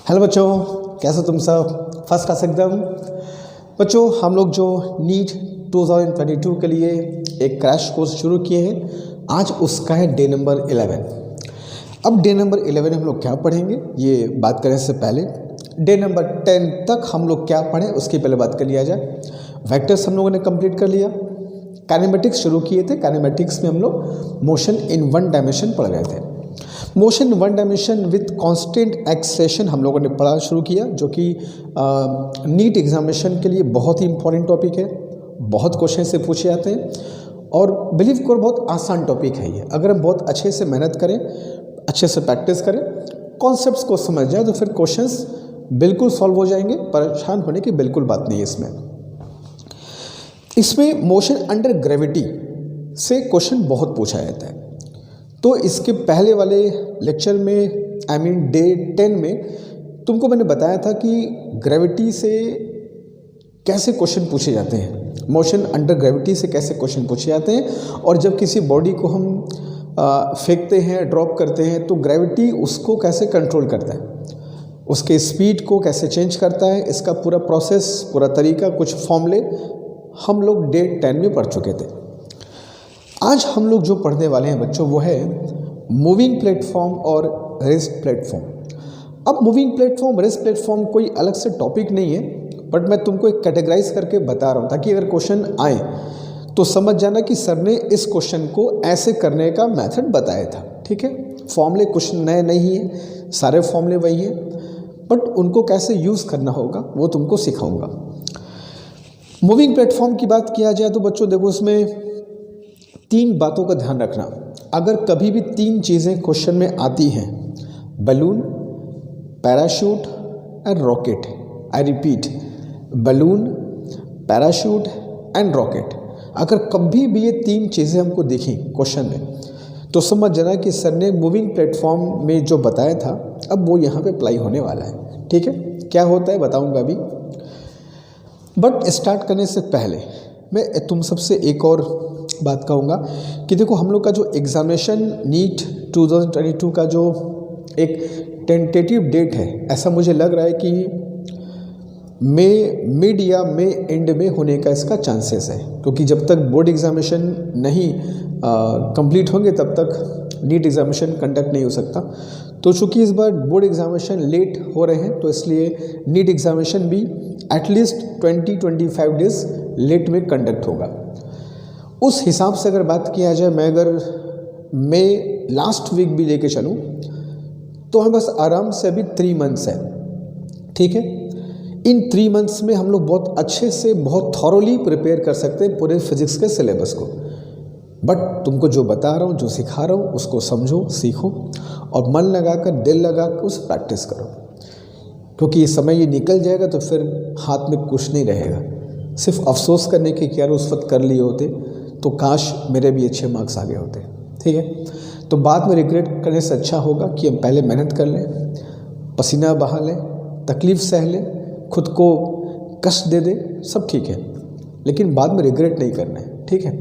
Hello बच्चों, कैसे तुम सब? फर्स्ट क्लास एकदम। बच्चों, हम लोग जो नीट 2022 के लिए एक क्रैश कोर्स शुरू किए हैं, आज उसका है डे नंबर 11। अब डे नंबर 11 हम लोग क्या पढ़ेंगे ये बात करने से पहले डे नंबर 10 तक हम लोग क्या पढ़ें उसकी पहले बात कर लिया जाए। वेक्टर्स हम लोगों ने कंप्लीट कर लिया, काइनेमेटिक्स शुरू किए थे। काइनेमेटिक्स में हम लोग मोशन इन वन डायमेंशन पढ़ रहे थे। Motion one dimension with constant acceleration हम लोगों ने पढ़ा शुरू किया, जो कि नीट एग्जामिनेशन के लिए बहुत ही इंपॉर्टेंट टॉपिक है। बहुत क्वेश्चन से पूछे जाते हैं और बिलीव करो बहुत आसान टॉपिक है ये। अगर हम बहुत अच्छे से मेहनत करें, अच्छे से प्रैक्टिस करें, कॉन्सेप्ट्स को समझ जाए तो फिर क्वेश्चंस बिल्कुल सॉल्व हो जाएंगे। परेशान होने की बिल्कुल बात नहीं है इसमें मोशन अंडर ग्रेविटी से क्वेश्चन बहुत पूछा जाता है। तो इसके पहले वाले लेक्चर में डे 10 में तुमको मैंने बताया था कि ग्रेविटी से कैसे क्वेश्चन पूछे जाते हैं, मोशन अंडर ग्रेविटी से कैसे क्वेश्चन पूछे जाते हैं, और जब किसी बॉडी को हम फेंकते हैं, ड्रॉप करते हैं, तो ग्रेविटी उसको कैसे कंट्रोल करता है, उसके स्पीड को कैसे चेंज करता है। इसका पूरा प्रोसेस, पूरा तरीका, कुछ फॉर्मूले हम लोग डे 10 में पढ़ चुके थे। आज हम लोग जो पढ़ने वाले हैं बच्चों वो है मूविंग प्लेटफॉर्म और रेस्ट प्लेटफॉर्म। अब मूविंग प्लेटफॉर्म, रेस्ट प्लेटफॉर्म कोई अलग से टॉपिक नहीं है, बट मैं तुमको एक कैटेगराइज करके बता रहा हूँ ताकि अगर क्वेश्चन आए तो समझ जाना कि सर ने इस क्वेश्चन को ऐसे करने का मेथड बताया था। ठीक है, फॉर्मूले कुछ नए नहीं है, सारे फॉर्मूले वही हैं, बट उनको कैसे यूज़ करना होगा वो तुमको सिखाऊंगा। मूविंग प्लेटफॉर्म की बात किया जाए तो बच्चों देखो, उसमें 3 बातों का ध्यान रखना। अगर कभी भी 3 चीज़ें क्वेश्चन में आती हैं, balloon, parachute and rocket, I repeat, balloon, parachute and rocket, अगर कभी भी ये 3 चीज़ें हमको दिखी क्वेश्चन में तो समझ जाना कि सर ने मूविंग प्लेटफॉर्म में जो बताया था अब वो यहाँ पे अप्लाई होने वाला है। ठीक है, क्या होता है बताऊँगा अभी, बट स्टार्ट करने से पहले मैं तुम सबसे एक और बात कहूँगा कि देखो, हम लोग का जो एग्ज़ामिनेशन नीट 2022 का जो एक टेंटेटिव डेट है, ऐसा मुझे लग रहा है कि मई मिड या मई एंड में होने का इसका चांसेस है, क्योंकि जब तक बोर्ड एग्ज़ामिनेशन नहीं कंप्लीट होंगे तब तक नीट एग्ज़ामिनेशन कंडक्ट नहीं हो सकता। तो चूँकि इस बार बोर्ड एग्ज़ामिनेशन लेट हो रहे हैं तो इसलिए नीट एग्ज़ामिनेशन भी एटलीस्ट 20-25 डेज़ लेट में कंडक्ट होगा। उस हिसाब से अगर बात किया जाए, मैं अगर मई लास्ट वीक भी लेके चलूँ तो हम बस आराम से अभी 3 मंथ्स है। ठीक है, इन 3 मंथ्स में हम लोग बहुत अच्छे से, बहुत थॉरोली प्रिपेयर कर सकते हैं पूरे फिजिक्स के सिलेबस को। बट तुमको जो बता रहा हूँ, जो सिखा रहा हूँ, उसको समझो, सीखो और मन लगाकर, दिल लगाकर उस प्रैक्टिस करो, क्योंकि ये समय ये निकल जाएगा तो फिर हाथ में कुछ नहीं रहेगा। सिर्फ अफसोस करने के कि यार उस वक्त कर लिए होते तो काश मेरे भी अच्छे मार्क्स आ गए होते। ठीक है, तो बाद में रिग्रेट करने से अच्छा होगा कि हम पहले मेहनत कर लें, पसीना बहा लें, तकलीफ़ सह लें, खुद को कष्ट दे दें, सब ठीक है, लेकिन बाद में रिग्रेट नहीं करना है। ठीक है,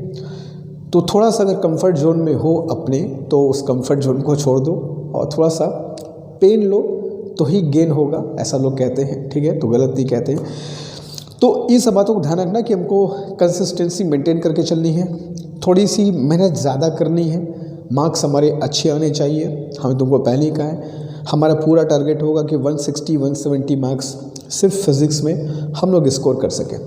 तो थोड़ा सा अगर कंफर्ट जोन में हो अपने तो उस कंफर्ट जोन को छोड़ दो और थोड़ा सा पेन लो तो ही गेन होगा, ऐसा लोग कहते हैं। ठीक है, तो गलत नहीं कहते हैं। तो इन सब बातों को ध्यान रखना कि हमको कंसिस्टेंसी मेंटेन करके चलनी है, थोड़ी सी मेहनत ज़्यादा करनी है, मार्क्स हमारे अच्छे आने चाहिए। हमें तुमको पहले ही कहा है हमारा पूरा टारगेट होगा कि 160-170 मार्क्स सिर्फ फिज़िक्स में हम लोग स्कोर कर सकें।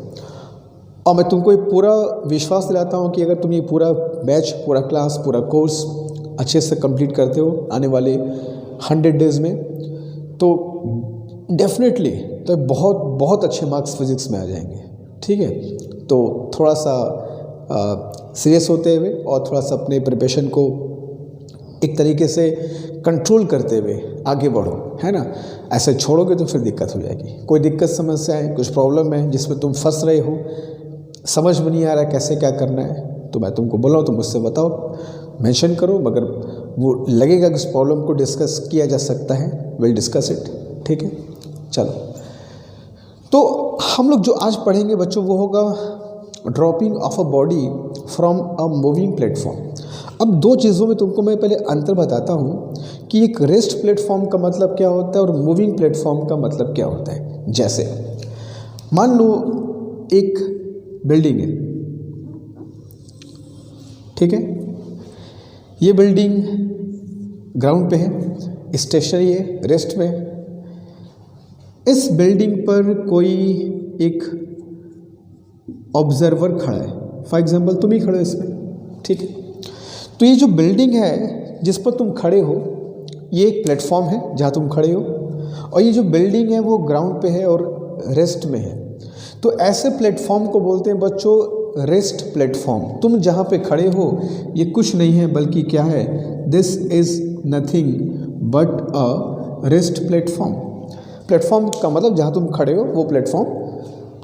और मैं तुमको एक पूरा विश्वास दिलाता हूँ कि अगर तुम ये पूरा बैच, पूरा क्लास, पूरा कोर्स अच्छे से कंप्लीट करते हो आने वाले 100 डेज़ में, तो डेफिनेटली तो बहुत बहुत अच्छे मार्क्स फिज़िक्स में आ जाएंगे। ठीक है, तो थोड़ा सा सीरियस होते हुए और थोड़ा सा अपने प्रिपरेशन को एक तरीके से कंट्रोल करते हुए आगे बढ़ो, है ना। ऐसे छोड़ोगे तो फिर दिक्कत हो जाएगी। कोई दिक्कत, समस्या है, कुछ प्रॉब्लम है जिसमें तुम फंस रहे हो, समझ में नहीं आ रहा कैसे क्या करना है, तो मैं तुमको बोल रहा हूँ, तुम मुझसे बताओ, मेंशन करो। मगर वो लगेगा कि उस प्रॉब्लम को डिस्कस किया जा सकता है, विल डिस्कस इट। ठीक है, चलो, तो हम लोग जो आज पढ़ेंगे बच्चों वो होगा dropping of a body from a moving platform. अब 2 चीज़ों में तुमको मैं पहले अंतर बताता हूँ कि एक रेस्ट प्लेटफॉर्म का मतलब क्या होता है और मूविंग प्लेटफॉर्म का मतलब क्या होता है। जैसे मान लो एक बिल्डिंग है, ठीक है, ये बिल्डिंग ग्राउंड पे है, स्टेशनरी है, रेस्ट में है। इस बिल्डिंग पर कोई एक ऑब्जर्वर खड़ा है, फॉर एग्जांपल तुम ही खड़े हो इसमें, ठीक है। तो ये जो बिल्डिंग है जिस पर तुम खड़े हो, ये एक प्लेटफॉर्म है जहाँ तुम खड़े हो, और ये जो बिल्डिंग है वो ग्राउंड पे है और रेस्ट में है। तो ऐसे प्लेटफॉर्म को बोलते हैं बच्चों रेस्ट प्लेटफॉर्म। तुम जहाँ पे खड़े हो ये कुछ नहीं है बल्कि क्या है, this is nothing but a rest platform. Platform का मतलब जहाँ तुम खड़े हो वो प्लेटफॉर्म,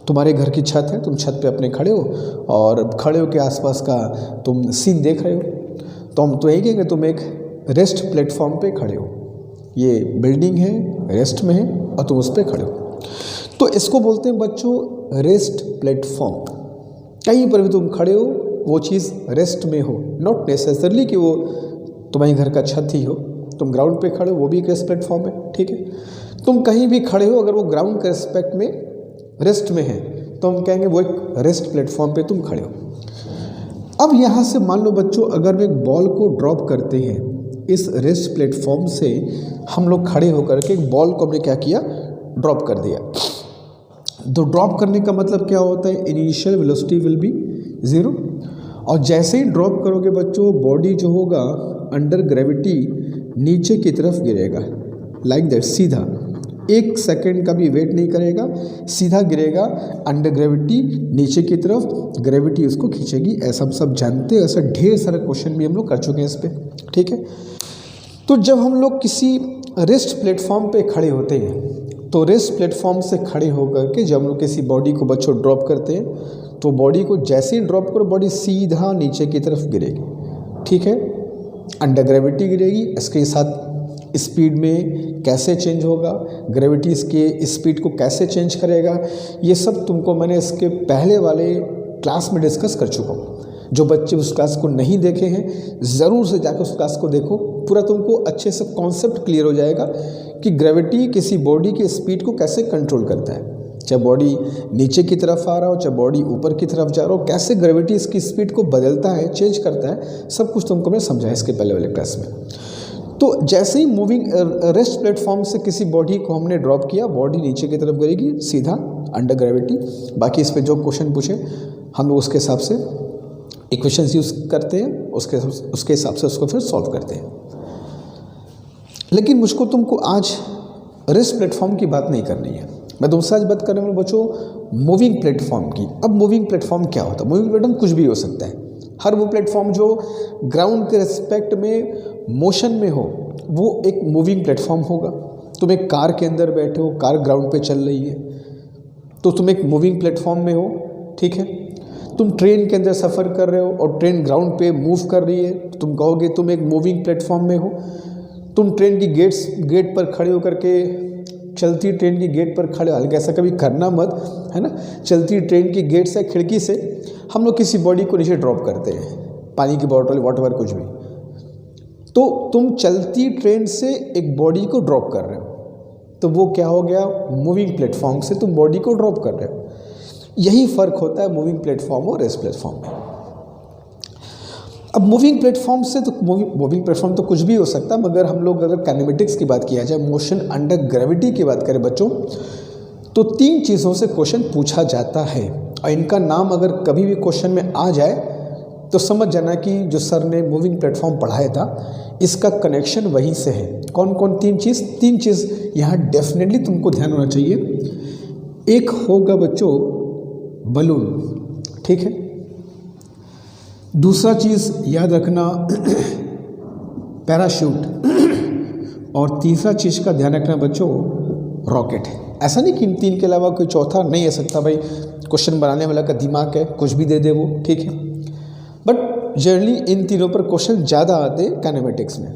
तुम्हारे घर की छत है, तुम छत पे अपने खड़े हो और खड़े हो के आसपास का तुम सीन देख रहे हो, तो हम तो यही कहेंगे तुम एक रेस्ट प्लेटफॉर्म पे खड़े हो। ये बिल्डिंग है, रेस्ट में है और तुम उस पर खड़े हो, तो इसको बोलते हैं बच्चों रेस्ट प्लेटफॉर्म। कहीं पर भी तुम खड़े हो वो चीज़ रेस्ट में हो, नॉट नेसेसरली कि वो तुम्हारे घर का छत ही हो। तुम ग्राउंड पे खड़े हो वो भी एक रेस्ट प्लेटफॉर्म है, ठीक है। तुम कहीं भी खड़े हो अगर वो ग्राउंड के रिस्पेक्ट में रेस्ट में है तो हम कहेंगे वो एक रेस्ट प्लेटफॉर्म पे तुम खड़े हो। अब यहाँ से मान लो बच्चों अगर हम एक बॉल को ड्रॉप करते हैं इस रेस्ट प्लेटफॉर्म से, हम लोग खड़े होकर के एक बॉल को हमने क्या किया, ड्रॉप कर दिया। तो ड्रॉप करने का मतलब क्या होता है, इनिशियल वेलोसिटी विल बी 0, और जैसे ही ड्रॉप करोगे बच्चों बॉडी जो होगा अंडर ग्रेविटी नीचे की तरफ गिरेगा, लाइक दैट, सीधा, 1 सेकेंड का भी वेट नहीं करेगा, सीधा गिरेगा अंडर ग्रेविटी नीचे की तरफ, ग्रेविटी उसको खींचेगी। ऐसा हम सब जानते हैं, ऐसा ढेर सारे क्वेश्चन भी हम लोग कर चुके हैं इस पर, ठीक है। तो जब हम लोग किसी रेस्ट प्लेटफॉर्म पे खड़े होते हैं तो रेस्ट प्लेटफॉर्म से खड़े होकर के जब हम लोग किसी बॉडी को बच्चों ड्रॉप करते हैं तो बॉडी को जैसे ही ड्रॉप करो बॉडी सीधा नीचे की तरफ गिरेगी, ठीक है, अंडर ग्रेविटी गिरेगी। इसके साथ स्पीड में कैसे चेंज होगा, ग्रेविटी इसके स्पीड को कैसे चेंज करेगा, ये सब तुमको मैंने इसके पहले वाले क्लास में डिस्कस कर चुका हूँ। जो बच्चे उस क्लास को नहीं देखे हैं ज़रूर से जाकर उस क्लास को देखो, पूरा तुमको अच्छे से कॉन्सेप्ट क्लियर हो जाएगा कि ग्रेविटी किसी बॉडी की स्पीड को कैसे कंट्रोल करता है। चाहे बॉडी नीचे की तरफ आ रहा हो, चाहे बॉडी ऊपर की तरफ जा रहा हो, कैसे ग्रेविटी इसकी स्पीड को बदलता है, चेंज करता है, सब कुछ तुमको मैं समझाया इसके पहले वाले क्लास में। तो जैसे ही मूविंग रेस्ट प्लेटफॉर्म से किसी बॉडी को हमने ड्रॉप किया, बॉडी नीचे की तरफ गिरेगी सीधा अंडर ग्रेविटी। बाकी इस पर जो क्वेश्चन पूछे हम लोग उसके हिसाब से इक्वेशंस यूज़ करते हैं, उसके हिसाब से उसको फिर सॉल्व करते हैं। लेकिन मुझको तुमको आज रेस्ट प्लेटफॉर्म की बात नहीं करनी है, मैं तुमसे आज बात करने वाला बच्चों मूविंग प्लेटफॉर्म की। अब मूविंग प्लेटफॉर्म क्या होता है? मूविंग प्लेटफॉर्म कुछ भी हो सकता है। हर वो प्लेटफॉर्म जो ग्राउंड के रिस्पेक्ट में मोशन में हो वो एक मूविंग प्लेटफॉर्म होगा। तुम एक कार के अंदर बैठे हो, कार ग्राउंड पे चल रही है तो तुम एक मूविंग प्लेटफॉर्म में हो, ठीक है। तुम ट्रेन के अंदर सफ़र कर रहे हो और ट्रेन ग्राउंड पे मूव कर रही है तो तुम कहोगे तुम एक मूविंग प्लेटफॉर्म में हो। तुम ट्रेन की गेट पर खड़े होकर के, चलती ट्रेन की गेट पर खड़े, हालांकि ऐसा कभी करना मत, है ना। चलती ट्रेन की गेट से, खिड़की से हम लोग किसी बॉडी को नीचे ड्रॉप करते हैं, पानी की बॉटल वॉटएवर कुछ भी, तो तुम चलती ट्रेन से एक बॉडी को ड्रॉप कर रहे हो तो वो क्या हो गया, मूविंग प्लेटफॉर्म से तुम बॉडी को ड्रॉप कर रहे हो। यही फ़र्क होता है मूविंग प्लेटफॉर्म और रेस्ट प्लेटफॉर्म में। अब मूविंग प्लेटफॉर्म से तो मूविंग प्लेटफॉर्म तो कुछ भी हो सकता है, मगर हम लोग अगर काइनेमेटिक्स की बात किया जाए, मोशन अंडर ग्रेविटी की बात करें बच्चों, तो 3 चीज़ों से क्वेश्चन पूछा जाता है और इनका नाम अगर कभी भी क्वेश्चन में आ जाए तो समझ जाना कि जो सर ने मूविंग प्लेटफॉर्म पढ़ाया था इसका कनेक्शन वहीं से है। कौन कौन 3 चीज़ यहाँ डेफिनेटली तुमको ध्यान होना चाहिए। एक होगा बच्चों बलून, ठीक है। दूसरा चीज़ याद रखना पैराशूट, और तीसरा चीज़ का ध्यान रखना बच्चों रॉकेट है। ऐसा नहीं कि इन 3 के अलावा कोई चौथा नहीं आ सकता, भाई क्वेश्चन बनाने वाला का दिमाग है कुछ भी दे दे वो, ठीक है। बट जनरली इन तीनों पर क्वेश्चन ज़्यादा आते हैं काइनेमेटिक्स में।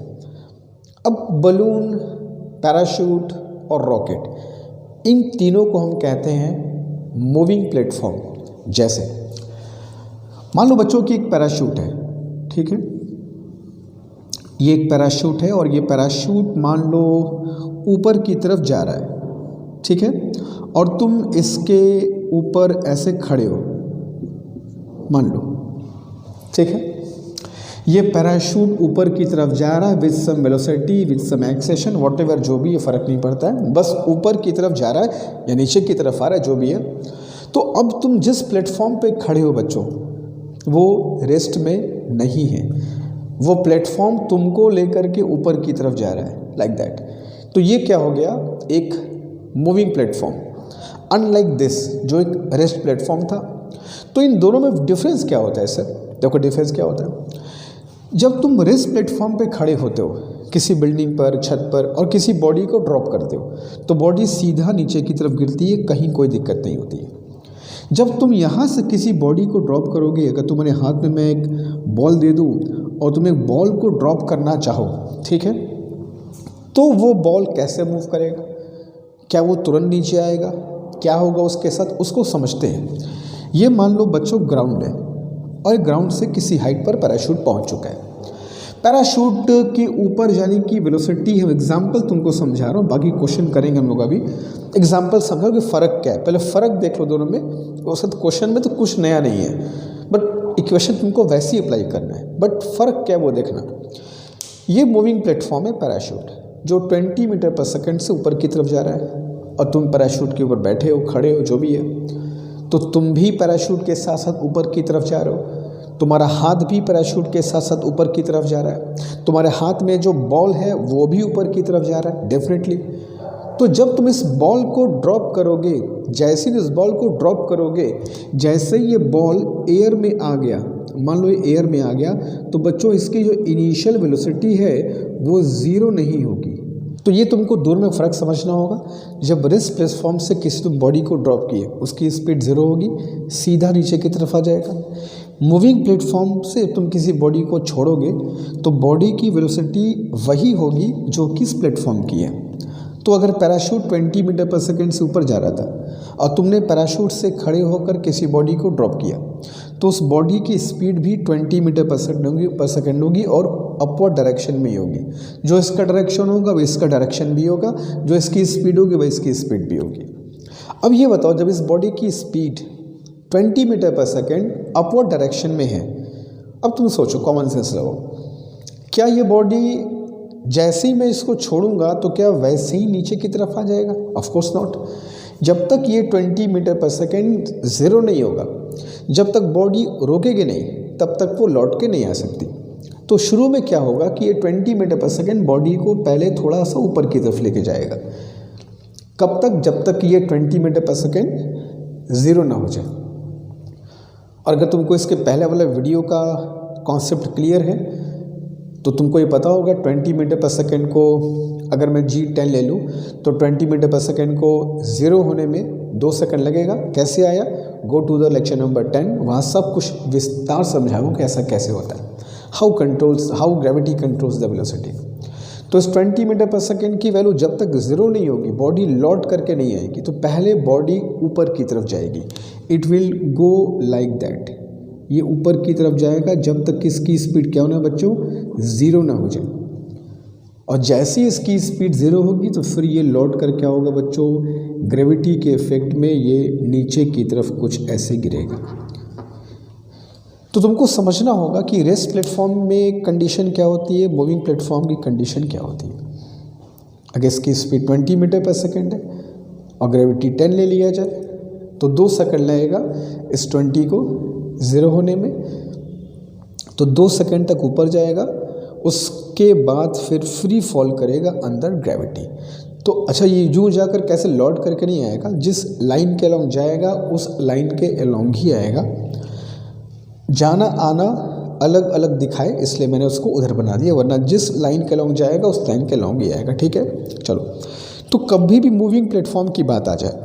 अब बलून, पैराशूट और रॉकेट, इन तीनों को हम कहते हैं मूविंग प्लेटफॉर्म। जैसे मान लो बच्चों की एक पैराशूट है, ठीक है। ये एक पैराशूट है और ये पैराशूट मान लो ऊपर की तरफ जा रहा है, ठीक है, और तुम इसके ऊपर ऐसे खड़े हो, मान लो, ठीक है। ये पैराशूट ऊपर की तरफ जा रहा है with some velocity, with some acceleration, whatever, जो भी, ये फ़र्क नहीं पड़ता है, बस ऊपर की तरफ जा रहा है या नीचे की तरफ आ रहा है, जो भी है। तो अब तुम जिस प्लेटफॉर्म पे खड़े हो बच्चों, वो रेस्ट में नहीं है, वो प्लेटफॉर्म तुमको लेकर के ऊपर की तरफ जा रहा है, लाइक दैट। तो ये क्या हो गया, एक मूविंग प्लेटफॉर्म, अनलाइक दिस जो एक रेस्ट प्लेटफॉर्म था। तो इन दोनों में डिफरेंस क्या होता है सर? देखो डिफरेंस क्या होता है, जब तुम रेस्ट प्लेटफॉर्म पे खड़े होते हो किसी बिल्डिंग पर, छत पर, और किसी बॉडी को ड्रॉप करते हो तो बॉडी सीधा नीचे की तरफ गिरती है, कहीं कोई दिक्कत नहीं होती है। जब तुम यहाँ से किसी बॉडी को ड्रॉप करोगे, अगर तुम्हारे हाथ में मैं एक बॉल दे दूँ और तुम एक बॉल को ड्रॉप करना चाहो, ठीक है, तो वो बॉल कैसे मूव करेगा? क्या वो तुरंत नीचे आएगा? क्या होगा उसके साथ? उसको समझते हैं। ये मान लो बच्चों ग्राउंड है और ग्राउंड से किसी हाइट पर पैराशूट पहुंच चुका है। पैराशूट के ऊपर जाने की वेलोसिटी, हम एग्जांपल तुमको समझा रहा हूँ, बाकी क्वेश्चन करेंगे हम लोग अभी। एग्जांपल समझाओ कि फ़र्क क्या है, पहले फ़र्क देख लो दोनों में। वैसे क्वेश्चन में तो कुछ नया नहीं है, बट इक्वेशन तुमको वैसे ही अप्लाई करना है, बट फ़र्क क्या है वो देखना। ये मूविंग प्लेटफॉर्म है पैराशूट, जो 20 मीटर पर सेकेंड से ऊपर की तरफ जा रहा है, और तुम पैराशूट के ऊपर बैठे हो, खड़े हो, जो भी है। तो तुम भी पैराशूट के साथ साथ ऊपर की तरफ जा रहे हो, तुम्हारा हाथ भी पैराशूट के साथ साथ ऊपर की तरफ जा रहा है, तुम्हारे हाथ में जो बॉल है वो भी ऊपर की तरफ जा रहा है, डेफिनेटली। तो जब तुम इस बॉल को ड्रॉप करोगे, जैसे ही इस बॉल को ड्रॉप करोगे, जैसे ही ये बॉल एयर में आ गया, मान लो ये एयर में आ गया, तो बच्चों इसकी जो इनिशियल वेलोसिटी है वो ज़ीरो नहीं होगी। तो ये तुमको दूर में फ़र्क समझना होगा। जब रेस्ट प्लेटफॉर्म से किसी तुम बॉडी को ड्रॉप किए, उसकी स्पीड ज़ीरो होगी, सीधा नीचे की तरफ आ जाएगा। मूविंग प्लेटफॉर्म से तुम किसी बॉडी को छोड़ोगे तो बॉडी की वेलोसिटी वही होगी जो किस प्लेटफॉर्म की है। तो अगर पैराशूट 20 मीटर पर सेकेंड से ऊपर जा रहा था और तुमने पैराशूट से खड़े होकर किसी बॉडी को ड्रॉप किया, तो उस बॉडी की स्पीड भी 20 मीटर पर सेकेंड होगी और अपवर्ड डायरेक्शन में ही होगी। जो इसका डायरेक्शन होगा वो इसका डायरेक्शन भी होगा, जो इसकी स्पीड होगी वह इसकी स्पीड भी होगी। अब ये बताओ, जब इस बॉडी की स्पीड 20 मीटर पर सेकेंड अपवर्ड डायरेक्शन में है, अब तुम सोचो, कॉमन सेंस लगाओ, क्या ये बॉडी जैसे ही मैं इसको छोड़ूंगा तो क्या वैसे ही नीचे की तरफ आ जाएगा? Of course not. जब तक ये 20 मीटर पर सेकेंड ज़ीरो नहीं होगा, जब तक बॉडी रोकेगी नहीं, तब तक वो लौट के नहीं आ सकती। तो शुरू में क्या होगा कि ये 20 मीटर पर सेकेंड बॉडी को पहले थोड़ा सा ऊपर की तरफ लेके जाएगा। कब तक? जब तक ये 20 मीटर पर सेकेंड ज़ीरो ना हो जाए। और अगर तुमको इसके पहले वाला वीडियो का कॉन्सेप्ट क्लियर है तो तुमको ये पता होगा 20 मीटर पर सेकेंड को अगर मैं G10 ले लूँ तो 20 मीटर पर सेकेंड को ज़ीरो होने में 2 सेकंड लगेगा। कैसे आया? Go to the lecture number 10, वहाँ सब कुछ विस्तार समझाऊँ कि ऐसा कैसे होता है, how gravity controls the velocity. तो इस 20 मीटर पर सेकेंड की वैल्यू जब तक ज़ीरो नहीं होगी, बॉडी लौट करके नहीं आएगी, तो पहले बॉडी ऊपर की तरफ जाएगी। It will go like that, ये ऊपर की तरफ जाएगा जब तक इसकी स्पीड क्या होना बच्चों? ज़ीरो ना हो जाए। और जैसे ही इसकी स्पीड ज़ीरो होगी तो फिर ये लौट कर क्या होगा बच्चों? ग्रेविटी के इफेक्ट में ये नीचे की तरफ कुछ ऐसे गिरेगा। तो तुमको समझना होगा कि रेस्ट प्लेटफॉर्म में कंडीशन क्या होती है, मूविंग प्लेटफॉर्म की कंडीशन क्या होती है। अगर इसकी स्पीड 20 मीटर पर सेकेंड है और ग्रेविटी 10 ले लिया जाए तो 2 सेकंड लगेगा इस 20 को ज़ीरो होने में, तो 2 सेकंड तक ऊपर जाएगा, उसके बाद फिर फ्री फॉल करेगा अंदर ग्रेविटी। तो अच्छा, ये यूँ जाकर कैसे लौट करके नहीं आएगा, जिस लाइन के अलॉन्ग जाएगा उस लाइन के अलॉन्ग ही आएगा। जाना आना अलग अलग दिखाए इसलिए मैंने उसको उधर बना दिया, वरना जिस लाइन के अलॉन्ग जाएगा उस लाइन के अलॉन्ग ही आएगा। ठीक है, चलो। तो कभी भी मूविंग प्लेटफॉर्म की बात आ जाए,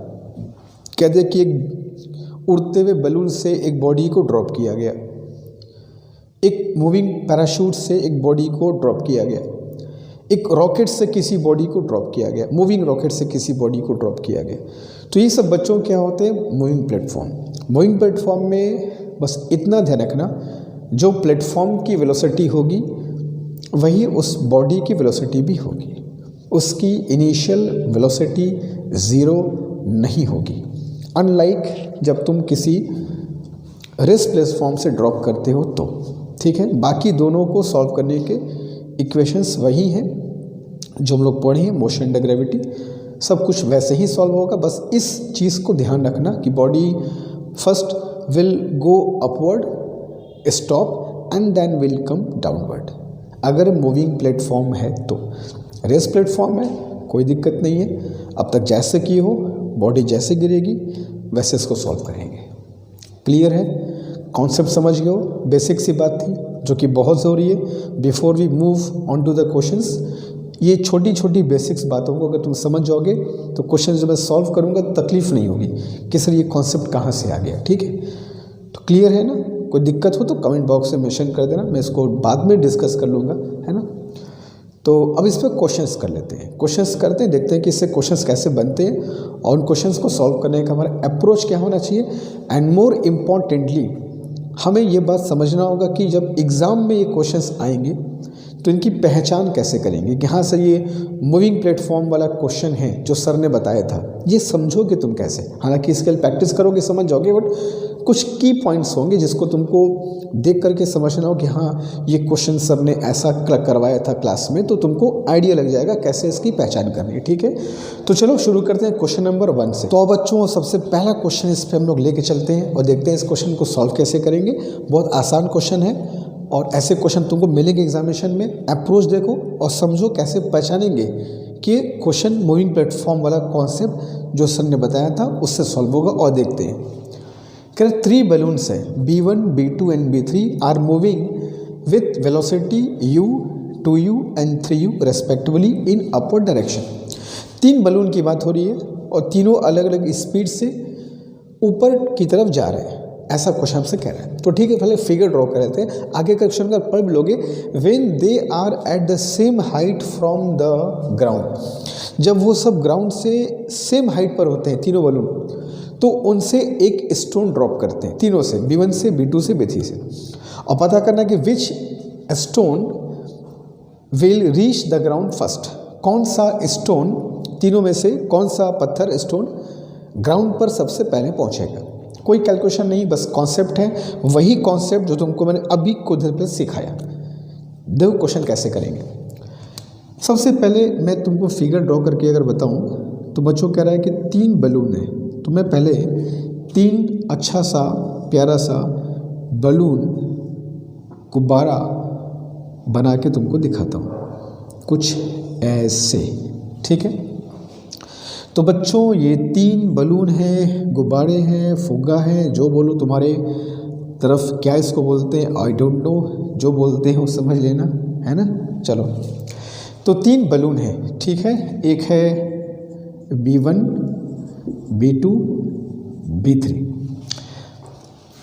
कह दे कि एक उड़ते हुए बलून से एक बॉडी को ड्रॉप किया गया, एक मूविंग पैराशूट से एक बॉडी को ड्रॉप किया गया, एक रॉकेट से किसी बॉडी को ड्रॉप किया गया, मूविंग रॉकेट से किसी बॉडी को ड्रॉप किया गया। तो ये सब बच्चों क्या होते हैं? Moving platform. मूविंग प्लेटफॉर्म में बस इतना ध्यान रखना, जो प्लेटफॉर्म की वेलोसिटी होगी वही उस बॉडी की वेलोसिटी भी होगी। उसकी इनिशियल वेलोसिटी ज़ीरो नहीं होगी, अनलाइक जब तुम किसी रेस्ट प्लेटफॉर्म से ड्रॉप करते हो तो। ठीक है, बाकी दोनों को सॉल्व करने के इक्वेशंस वही हैं जो हम लोग पढ़े हैं, मोशन अंडर ग्रेविटी, सब कुछ वैसे ही सॉल्व होगा। बस इस चीज़ को ध्यान रखना कि body first will go upward, stop and then will come downward. अगर मूविंग प्लेटफॉर्म है तो, रेस्ट प्लेटफॉर्म है कोई दिक्कत नहीं है, अब तक जैसे किए हो बॉडी जैसे गिरेगी वैसे इसको सॉल्व करेंगे। क्लियर है, कॉन्सेप्ट समझ गए हो, बेसिक सी बात थी जो कि बहुत ज़रूरी है before we move on to the questions. ये छोटी छोटी बेसिक्स बातों को अगर तुम समझ जाओगे तो क्वेश्चन जब मैं सॉल्व करूँगा तकलीफ नहीं होगी कि सर ये कॉन्सेप्ट कहाँ से आ गया। ठीक है, तो क्लियर है ना? कोई दिक्कत हो तो कमेंट बॉक्स में मेंशन कर देना, मैं इसको बाद में डिस्कस कर लूँगा, है ना। तो अब इस पर क्वेश्चंस कर लेते हैं, क्वेश्चंस करते हैं, देखते हैं कि इससे क्वेश्चंस कैसे बनते हैं और उन क्वेश्चंस को सॉल्व करने का हमारा अप्रोच क्या होना चाहिए। एंड मोर इम्पॉर्टेंटली हमें ये बात समझना होगा कि जब एग्ज़ाम में ये क्वेश्चंस आएंगे तो इनकी पहचान कैसे करेंगे कि हाँ सर ये मूविंग प्लेटफॉर्म वाला क्वेश्चन है जो सर ने बताया था, ये समझोगे तुम कैसे। हालांकि इसके लिए प्रैक्टिस करोगे समझ जाओगे, बट कुछ की पॉइंट्स होंगे जिसको तुमको देख करके समझना हो कि हाँ ये क्वेश्चन सर ने ऐसा करवाया था क्लास में, तो तुमको आइडिया लग जाएगा कैसे इसकी पहचान करनी है। ठीक है, तो चलो शुरू करते हैं क्वेश्चन नंबर 1 से। तो बच्चों सबसे पहला क्वेश्चन इस पर हम लोग लेके चलते हैं और देखते हैं इस क्वेश्चन को सॉल्व कैसे करेंगे। बहुत आसान क्वेश्चन है और ऐसे क्वेश्चन तुमको मिलेंगे एग्जामिनेशन में। अप्रोच देखो और समझो कैसे पहचानेंगे कि क्वेश्चन मूविंग प्लेटफॉर्म वाला कॉन्सेप्ट जो सर ने बताया था उससे सॉल्व होगा। और देखते हैं कि 3 बलून्स है B1, B2 and B3 are moving with velocity u, 2u and 3u respectively in upward direction. 3 balloon की बात हो रही है और तीनों अलग अलग स्पीड से ऊपर की तरफ जा रहे हैं, ऐसा क्वेश्चन हमसे कह रहा है। तो ठीक है, पहले फिगर ड्रॉ कर लेते हैं। आगे का क्वेश्चन का पढ़ लोगे, when they are at the same height from the ground, जब वो सब ग्राउंड से सेम हाइट पर होते हैं तीनों बलून, तो उनसे एक स्टोन ड्रॉप करते हैं तीनों से, B1 से, B2 से, B3 से, और पता करना कि which stone will reach the ground first, कौन सा स्टोन तीनों में से कौन सा पत्थर स्टोन ग्राउंड पर सबसे पहले पहुंचेगा। कोई कैलकुलेशन नहीं, बस कॉन्सेप्ट है, वही कॉन्सेप्ट जो तुमको मैंने अभी कुछ देर पहले सिखाया। देखो क्वेश्चन कैसे करेंगे। सबसे पहले मैं तुमको फिगर ड्रॉ करके अगर बताऊं तो बच्चों कह रहा है कि 3 बलून है, तो मैं पहले 3 अच्छा सा प्यारा सा बलून गुब्बारा बना के तुमको दिखाता हूँ कुछ ऐसे। ठीक है, तो बच्चों ये 3 बलून हैं, गुब्बारे हैं, फुग्गा है, जो बोलो तुम्हारे तरफ क्या इसको बोलते हैं आई डोंट नो, जो बोलते हैं वो समझ लेना, है ना। चलो, तो 3 बलून हैं, ठीक है। एक है B1, B2, B3।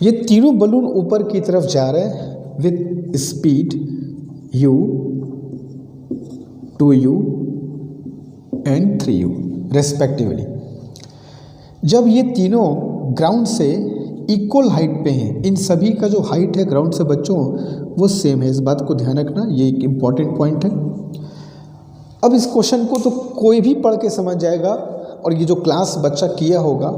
ये तीनों बलून ऊपर की तरफ जा रहे हैं with speed u, 2u and 3u respectively. जब ये तीनों ग्राउंड से इक्वल हाइट पे हैं, इन सभी का जो हाइट है ग्राउंड से बच्चों वो सेम है, इस बात को ध्यान रखना, ये एक इम्पॉर्टेंट पॉइंट है। अब इस क्वेश्चन को तो कोई भी पढ़ के समझ जाएगा और ये जो क्लास बच्चा किया होगा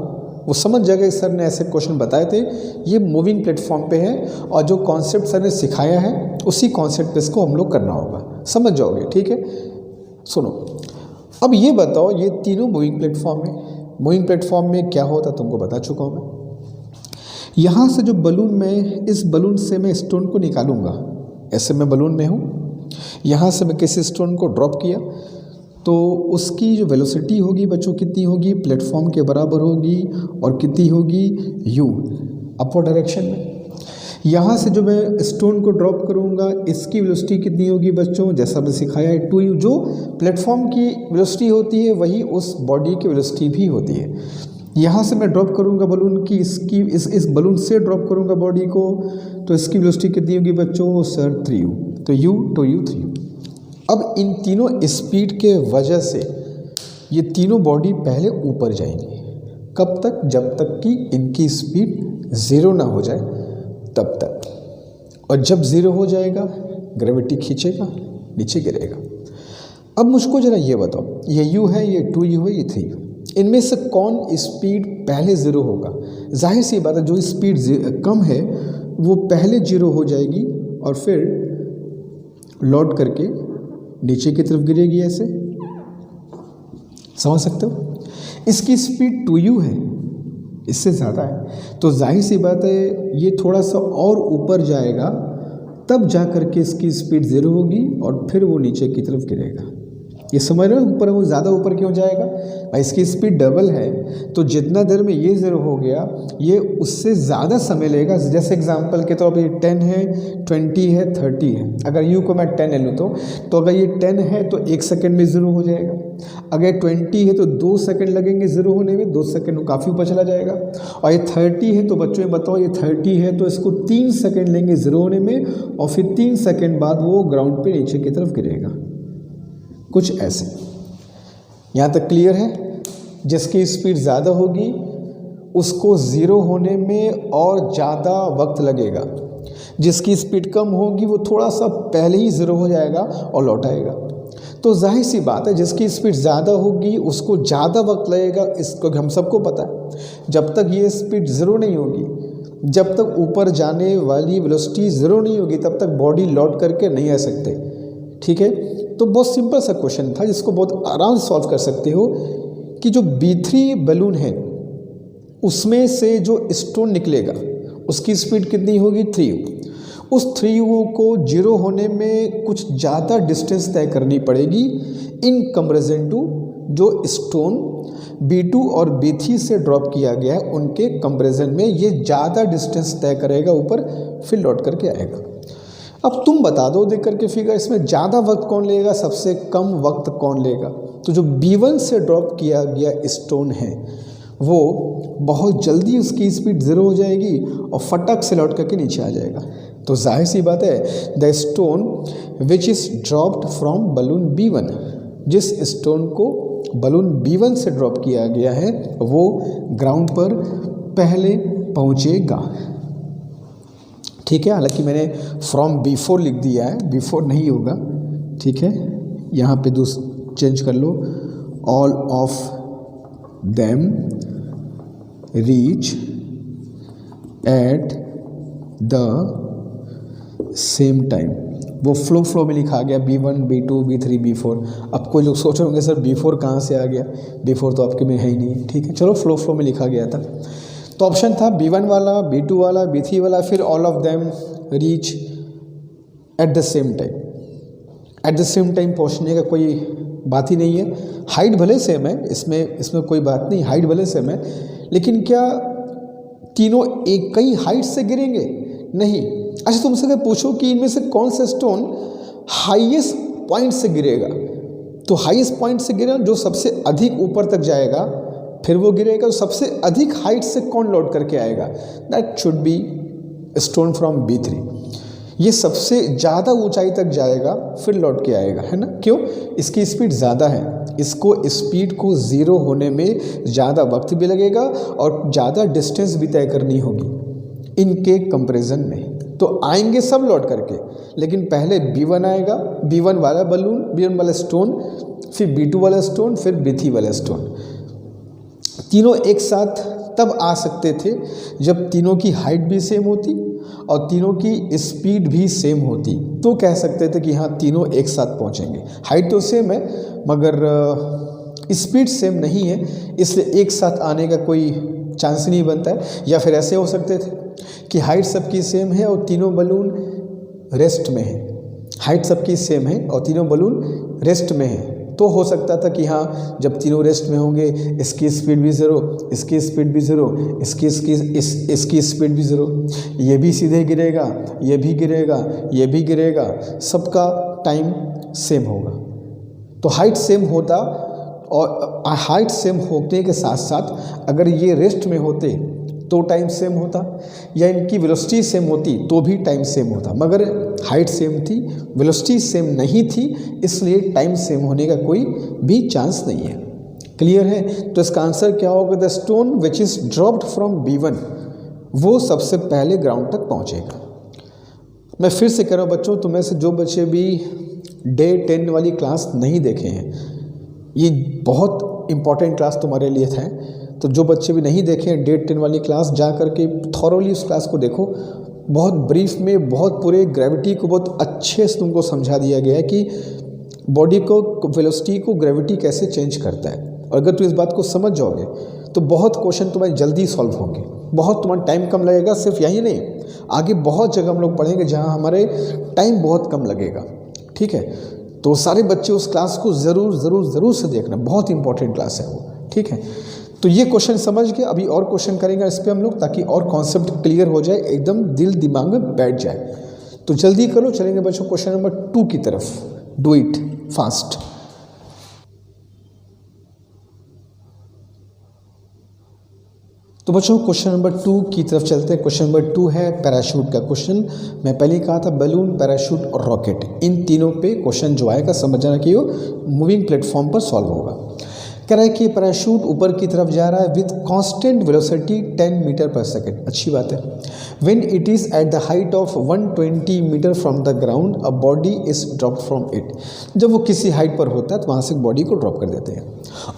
वो समझ जाएगा कि सर ने ऐसे क्वेश्चन बताए थे, ये मूविंग प्लेटफॉर्म पे है और जो कॉन्सेप्ट सर ने सिखाया है उसी कॉन्सेप्ट पे इसको हम लोग करना होगा, समझ जाओगे। ठीक है, सुनो अब ये बताओ, ये तीनों मूविंग प्लेटफॉर्म है, मूविंग प्लेटफॉर्म में क्या होता तुमको बता चुका हूँ मैं। यहाँ से जो बलून में, इस बलून से मैं स्टोन को निकालूंगा, ऐसे मैं बलून में हूँ, यहाँ से मैं किसी स्टोन को ड्रॉप किया तो उसकी जो वेलोसिटी होगी बच्चों कितनी होगी, प्लेटफॉर्म के बराबर होगी और कितनी होगी u, अपवर्ड डायरेक्शन में। यहाँ से जो मैं स्टोन को ड्रॉप करूँगा इसकी वेलोसिटी कितनी होगी बच्चों, जैसा मैं सिखाया है 2u, जो प्लेटफॉर्म की वेलोसिटी होती है वही उस बॉडी की वेलोसिटी भी होती है। यहाँ से मैं ड्रॉप करूँगा बलून की, इसकी इस बलून से ड्रॉप करूँगा बॉडी को, तो इसकी वेलोसिटी कितनी होगी बच्चों सर 3u, तो u, 2u, 3u। अब इन तीनों स्पीड के वजह से ये तीनों बॉडी पहले ऊपर जाएंगी, कब तक, जब तक कि इनकी स्पीड 0 ना हो जाए तब तक। और जब 0 हो जाएगा ग्रेविटी खींचेगा, नीचे गिरेगा। अब मुझको ज़रा ये बताओ, ये u है, ये 2u है, ये 3u, इनमें से कौन स्पीड पहले ज़ीरो होगा? जाहिर सी बात है जो स्पीड कम है वो पहले जीरो हो जाएगी और फिर लौट करके नीचे की तरफ गिरेगी। ऐसे समझ सकते हो? इसकी स्पीड 2u है, इससे ज़्यादा है, तो जाहिर सी बात है ये थोड़ा सा और ऊपर जाएगा, तब जा कर के इसकी स्पीड ज़ीरो होगी और फिर वो नीचे की तरफ गिरेगा। ये समझ रहे हो? ऊपर वो ज़्यादा ऊपर क्यों जाएगा? भाई इसकी स्पीड डबल है, तो जितना देर में ये ज़ीरो हो गया ये उससे ज़्यादा समय लेगा। जैसे एग्जांपल के तौर पे 10 है, 20 है, 30 है। अगर यू को मैं 10 ले लूँ तो अगर ये 10 है तो 1 सेकंड में ज़ीरो हो जाएगा। अगर 20 है तो 2 सेकंड लगेंगे ज़ीरो होने में, 2 सेकंड काफ़ी ऊपर चला जाएगा। और ये 30 है तो बच्चों ये बताओ, ये 30 है तो इसको 3 सेकंड लेंगे ज़ीरो होने में और फिर 3 सेकंड बाद वो ग्राउंड पे नीचे की तरफ गिरेगा। कुछ ऐसे। यहाँ तक क्लियर है? जिसकी स्पीड ज़्यादा होगी उसको ज़ीरो होने में और ज़्यादा वक्त लगेगा, जिसकी स्पीड कम होगी वो थोड़ा सा पहले ही ज़ीरो हो जाएगा और लौट आएगा। तो जाहिर सी बात है जिसकी स्पीड ज़्यादा होगी उसको ज़्यादा वक्त लगेगा, इसको हम सबको पता है। जब तक ये स्पीड ज़ीरो नहीं होगी, जब तक ऊपर जाने वाली वेलोसिटी ज़ीरो नहीं होगी, तब तक बॉडी लौट करके नहीं आ सकते। ठीक है, तो बहुत सिंपल सा क्वेश्चन था जिसको बहुत आराम से सॉल्व कर सकते हो कि जो B3 बलून है उसमें से जो स्टोन निकलेगा उसकी स्पीड कितनी होगी? 3u। उस 3u को जीरो होने में कुछ ज़्यादा डिस्टेंस तय करनी पड़ेगी इन कंपैरिजन टू जो स्टोन B2 और B3 से ड्रॉप किया गया है उनके कंपैरिजन में ये ज़्यादा डिस्टेंस तय करेगा ऊपर, फिर लौट करके आएगा। अब तुम बता दो देख करके फिगर, इसमें ज़्यादा वक्त कौन लेगा, सबसे कम वक्त कौन लेगा? तो जो B1 से ड्रॉप किया गया स्टोन है वो बहुत जल्दी उसकी स्पीड ज़ीरो हो जाएगी और फटक से लौट करके नीचे आ जाएगा। तो जाहिर सी बात है the stone which is dropped from balloon B1, जिस स्टोन को बलून B1 से ड्रॉप किया गया है वो ग्राउंड पर पहले पहुँचेगा। ठीक है, हालांकि मैंने फ्रॉम B4 लिख दिया है, B4 नहीं होगा। ठीक है, यहाँ पे चेंज कर लो, all of them reach at the same time. वो फ्लो में लिखा गया B1, B2, B3, B4। अब कोई लोग सोच रहे होंगे सर B4 कहाँ से आ गया? B4 तो आपके में है ही नहीं। ठीक है, चलो फ्लो में लिखा गया था। तो ऑप्शन था B1 वाला, B2 वाला, B3 वाला, फिर all of them reach at the same time. Eight the same time पहुंचने का कोई बात ही नहीं है। हाइट भले सेम है, इसमें कोई बात नहीं, हाइट भले सेम है, लेकिन क्या तीनों एक ही हाइट से गिरेंगे? नहीं। अच्छा तुमसे अगर पूछो कि इनमें से कौन सा स्टोन हाईएस्ट पॉइंट से गिरेगा, तो हाईएस्ट पॉइंट से गिरेगा जो सबसे अधिक ऊपर तक जाएगा फिर वो गिरेगा। तो सबसे अधिक हाइट से कौन लौट करके आएगा? That should be stone from B3। ये सबसे ज़्यादा ऊंचाई तक जाएगा फिर लौट के आएगा, है ना? क्यों? इसकी स्पीड ज़्यादा है, इसको स्पीड को ज़ीरो होने में ज़्यादा वक्त भी लगेगा और ज़्यादा डिस्टेंस भी तय करनी होगी इनके कंपैरिजन में। तो आएंगे सब लौट करके, लेकिन पहले B1 आएगा, B1 वाला बलून, B1 वाला स्टोन, फिर B2 वाला स्टोन, फिर B3 वाला स्टोन। तीनों एक साथ तब आ सकते थे जब तीनों की हाइट भी सेम होती और तीनों की स्पीड भी सेम होती, तो कह सकते थे कि हाँ तीनों एक साथ पहुँचेंगे। हाइट तो सेम है मगर स्पीड सेम नहीं है, इसलिए एक साथ आने का कोई चांस नहीं बनता है। या फिर ऐसे हो सकते थे कि हाइट सबकी सेम है और तीनों बलून रेस्ट में है, हाइट सबकी सेम है और तीनों बलून रेस्ट में है, तो हो सकता था कि हाँ जब तीनों रेस्ट में होंगे इसकी स्पीड भी ज़ीरो, इसकी स्पीड भी ज़ीरो, इसकी स्पीड भी ज़ीरो, ये भी सीधे गिरेगा, ये भी गिरेगा, ये भी गिरेगा, सबका टाइम सेम होगा। तो हाइट सेम होता और हाइट सेम होने के साथ साथ अगर ये रेस्ट में होते तो टाइम सेम होता, या इनकी वेलोसिटी सेम होती तो भी टाइम सेम होता, मगर हाइट सेम थी, वेलोसिटी सेम नहीं थी, इसलिए टाइम सेम होने का कोई भी चांस नहीं है। क्लियर है? तो इसका आंसर क्या होगा? The stone which is dropped from B1 वो सबसे पहले ग्राउंड तक पहुंचेगा। मैं फिर से कह रहा हूँ बच्चों, तुम्हें से जो बच्चे भी डे 10 वाली क्लास नहीं देखे हैं, ये बहुत इंपॉर्टेंट क्लास तुम्हारे लिए था। तो जो बच्चे भी नहीं देखे हैं डे 10 वाली क्लास, जा करके थॉरोली उस क्लास को देखो। बहुत ब्रीफ में, बहुत पूरे ग्रेविटी को बहुत अच्छे से तुमको समझा दिया गया है कि बॉडी को, वेलोसिटी को ग्रेविटी कैसे चेंज करता है। और अगर तुम इस बात को समझ जाओगे तो बहुत क्वेश्चन तुम्हारे जल्दी सॉल्व होंगे, बहुत तुम्हारा टाइम कम लगेगा। सिर्फ यही नहीं, आगे बहुत जगह हम लोग पढ़ेंगे जहाँ हमारे टाइम बहुत कम लगेगा। ठीक है, तो सारे बच्चे उस क्लास को ज़रूर से देखना, बहुत इंपॉर्टेंट क्लास है वो। ठीक है, तो ये क्वेश्चन समझ के अभी और क्वेश्चन करेंगे इस पर हम लोग, ताकि और कॉन्सेप्ट क्लियर हो जाए, एकदम दिल दिमाग में बैठ जाए। तो जल्दी करो, चलेंगे बच्चों क्वेश्चन नंबर 2 की तरफ। Do it fast. तो बच्चों क्वेश्चन नंबर 2 की तरफ चलते हैं। क्वेश्चन नंबर 2 है पैराशूट का क्वेश्चन। मैं पहले ही कहा था बैलून, पैराशूट और रॉकेट, इन तीनों पे क्वेश्चन जो आएगा समझ जाना कि वो मूविंग प्लेटफॉर्म पर सॉल्व होगा। कह रहा है कि पैराशूट ऊपर की तरफ जा रहा है विथ कांस्टेंट वेलोसिटी 10 मीटर पर सेकेंड। अच्छी बात है। When it is at the height of 120 metre from the ground a body is drop from it. जब वो किसी हाइट पर होता है तो वहाँ से बॉडी को ड्रॉप कर देते हैं,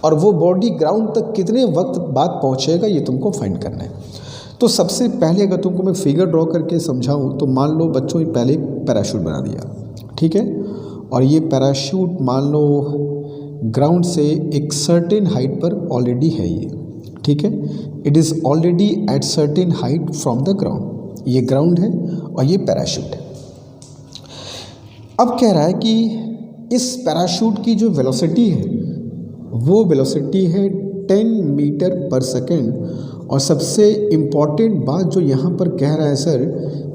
और वो बॉडी ग्राउंड तक कितने वक्त बाद पहुँचेगा ये तुमको फाइंड करना है। तो सबसे पहले अगर तुमको मैं फिगर ड्रॉ करके समझाऊँ तो मान लो बच्चों ये पहले पैराशूट बना दिया, ठीक है, और ये पैराशूट मान लो ग्राउंड से एक सर्टेन हाइट पर ऑलरेडी है ये। ठीक है, it is already at certain height from the ground. ये ग्राउंड है और ये पैराशूट है। अब कह रहा है कि इस पैराशूट की जो वेलोसिटी है वो वेलोसिटी है 10 मीटर पर सेकेंड। और सबसे इम्पॉर्टेंट बात जो यहाँ पर कह रहा है सर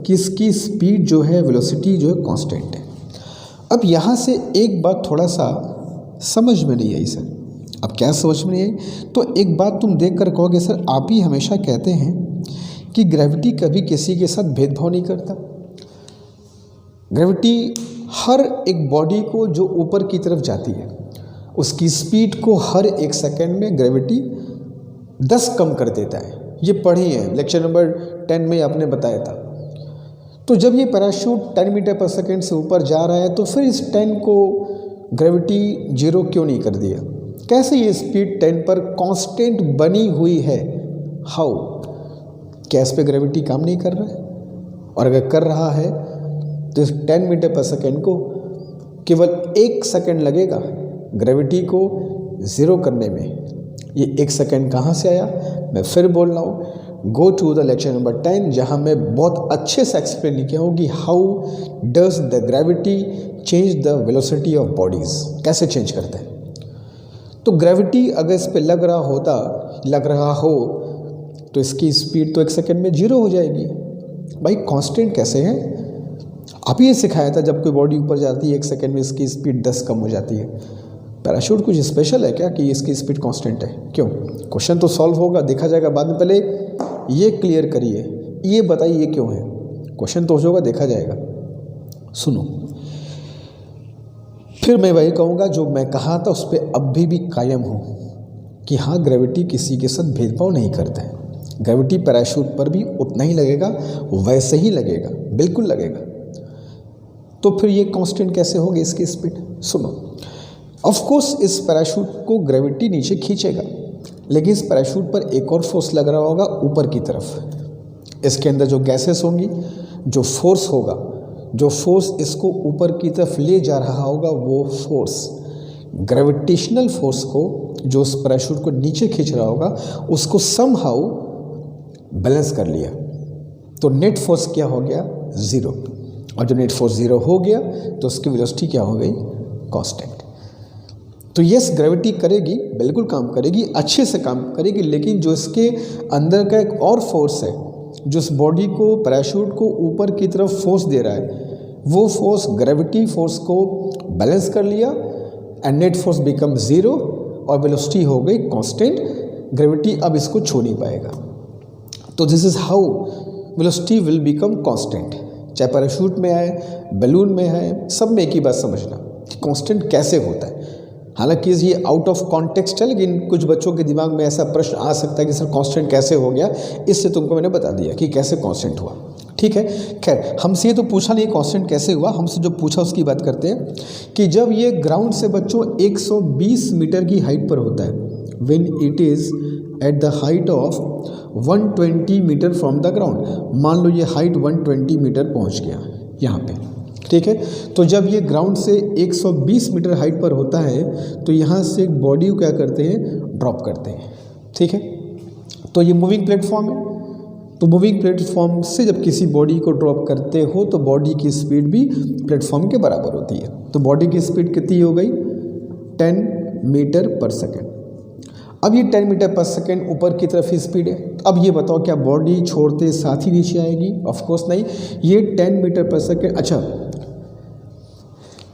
कि इसकी स्पीड जो है, वेलोसिटी जो है कांस्टेंट है। अब यहाँ से एक बात थोड़ा सा समझ में नहीं आई सर। अब क्या समझ में नहीं आई? तो एक बात तुम देख कर कहोगे सर आप ही हमेशा कहते हैं कि ग्रेविटी कभी किसी के साथ भेदभाव नहीं करता। ग्रेविटी हर एक बॉडी को जो ऊपर की तरफ जाती है उसकी स्पीड को हर एक सेकंड में ग्रेविटी 10 कम कर देता है। ये पढ़े हैं लेक्चर नंबर 10 में आपने बताया था। तो जब ये पैराशूट 10 मीटर पर सेकेंड से ऊपर जा रहा है तो फिर इस 10 को ग्रेविटी 0 क्यों नहीं कर दिया? कैसे ये स्पीड 10 पर कांस्टेंट बनी हुई है? हाउ? क्या इस पे ग्रेविटी काम नहीं कर रहा है? और अगर कर रहा है तो इस 10 मीटर पर सेकेंड को केवल 1 सेकेंड लगेगा ग्रेविटी को 0 करने में। ये 1 सेकेंड कहाँ से आया? मैं फिर बोल रहा हूँ, go to the lecture number 10 जहाँ मैं बहुत अच्छे से एक्सप्लेन किया हूँ कि how does the gravity change the velocity of bodies, कैसे चेंज करते हैं। तो ग्रेविटी अगर इस पे लग रहा हो तो इसकी स्पीड तो 1 सेकेंड में 0 हो जाएगी। भाई कांस्टेंट कैसे है? आप ये सिखाया था जब कोई बॉडी ऊपर जाती है 1 सेकेंड में इसकी स्पीड 10 कम हो जाती है। पैराशूट कुछ स्पेशल है क्या कि इसकी स्पीड कांस्टेंट है? क्यों? क्वेश्चन तो सॉल्व होगा, देखा जाएगा बाद में। पहले ये क्लियर करिए, ये बताइए ये क्यों है। क्वेश्चन तो हो जाएगा, देखा जाएगा। सुनो, फिर मैं वही कहूँगा जो मैं कहा था उस पर अभी भी कायम हूँ कि हाँ ग्रेविटी किसी के साथ भेदभाव नहीं करता है। ग्रेविटी पैराशूट पर भी उतना ही लगेगा, वैसे ही लगेगा, बिल्कुल लगेगा। तो फिर ये कांस्टेंट कैसे होगी इसकी स्पीड? सुनो, ऑफ कोर्स इस पैराशूट को ग्रेविटी नीचे खींचेगा, लेकिन इस पैराशूट पर एक और फोर्स लग रहा होगा ऊपर की तरफ। इसके अंदर जो गैसेस होंगी, जो फोर्स होगा, जो फोर्स इसको ऊपर की तरफ ले जा रहा होगा, वो फोर्स ग्रेविटेशनल फोर्स को जो उस पैराशूट को नीचे खींच रहा होगा उसको समहाउ बैलेंस कर लिया। तो नेट फोर्स क्या हो गया? 0। और जब नेट फोर्स 0 हो गया तो उसकी वेलोसिटी क्या हो गई? कांस्टेंट। तो यस ग्रेविटी करेगी, बिल्कुल काम करेगी, अच्छे से काम करेगी, लेकिन जो इसके अंदर का एक और फोर्स है जो इस बॉडी को, पैराशूट को ऊपर की तरफ फोर्स दे रहा है, वो फोर्स ग्रेविटी फोर्स को बैलेंस कर लिया एंड नेट फोर्स बिकम 0 और वेलोसिटी हो गई कांस्टेंट। ग्रेविटी अब इसको छू नहीं पाएगा। तो this is how velocity will become constant. चाहे पैराशूट में आए, बैलून में है, सब में एक ही बात समझना कि कांस्टेंट कैसे होता है। हालांकि ये आउट ऑफ कॉन्टेक्स्ट है, लेकिन कुछ बच्चों के दिमाग में ऐसा प्रश्न आ सकता है कि सर कांस्टेंट कैसे हो गया। इससे तुमको मैंने बता दिया कि कैसे कांस्टेंट हुआ। ठीक है। खैर हमसे ये तो पूछा नहीं कांस्टेंट कैसे हुआ, हमसे जो पूछा उसकी बात करते हैं कि जब ये ग्राउंड से बच्चों 120 मीटर की हाइट पर होता है, when it is at the height of 120 metre from the ground. मान लो ये हाइट 120 मीटर पहुंच गया यहाँ पे, ठीक है। तो जब ये ग्राउंड से 120 मीटर हाइट पर होता है तो यहाँ से एक बॉडी को क्या करते हैं, ड्रॉप करते हैं, ठीक है। तो ये मूविंग प्लेटफॉर्म है, तो मूविंग प्लेटफॉर्म से जब किसी बॉडी को ड्रॉप करते हो तो बॉडी की स्पीड भी प्लेटफॉर्म के बराबर होती है। तो बॉडी की स्पीड कितनी हो गई, 10 मीटर पर सेकेंड। अब ये 10 मीटर पर सेकेंड ऊपर की तरफ ही स्पीड है। अब ये बताओ क्या बॉडी छोड़ते साथ ही नीचे आएगी? ऑफ कोर्स नहीं, ये 10 मीटर पर सेकेंड। अच्छा,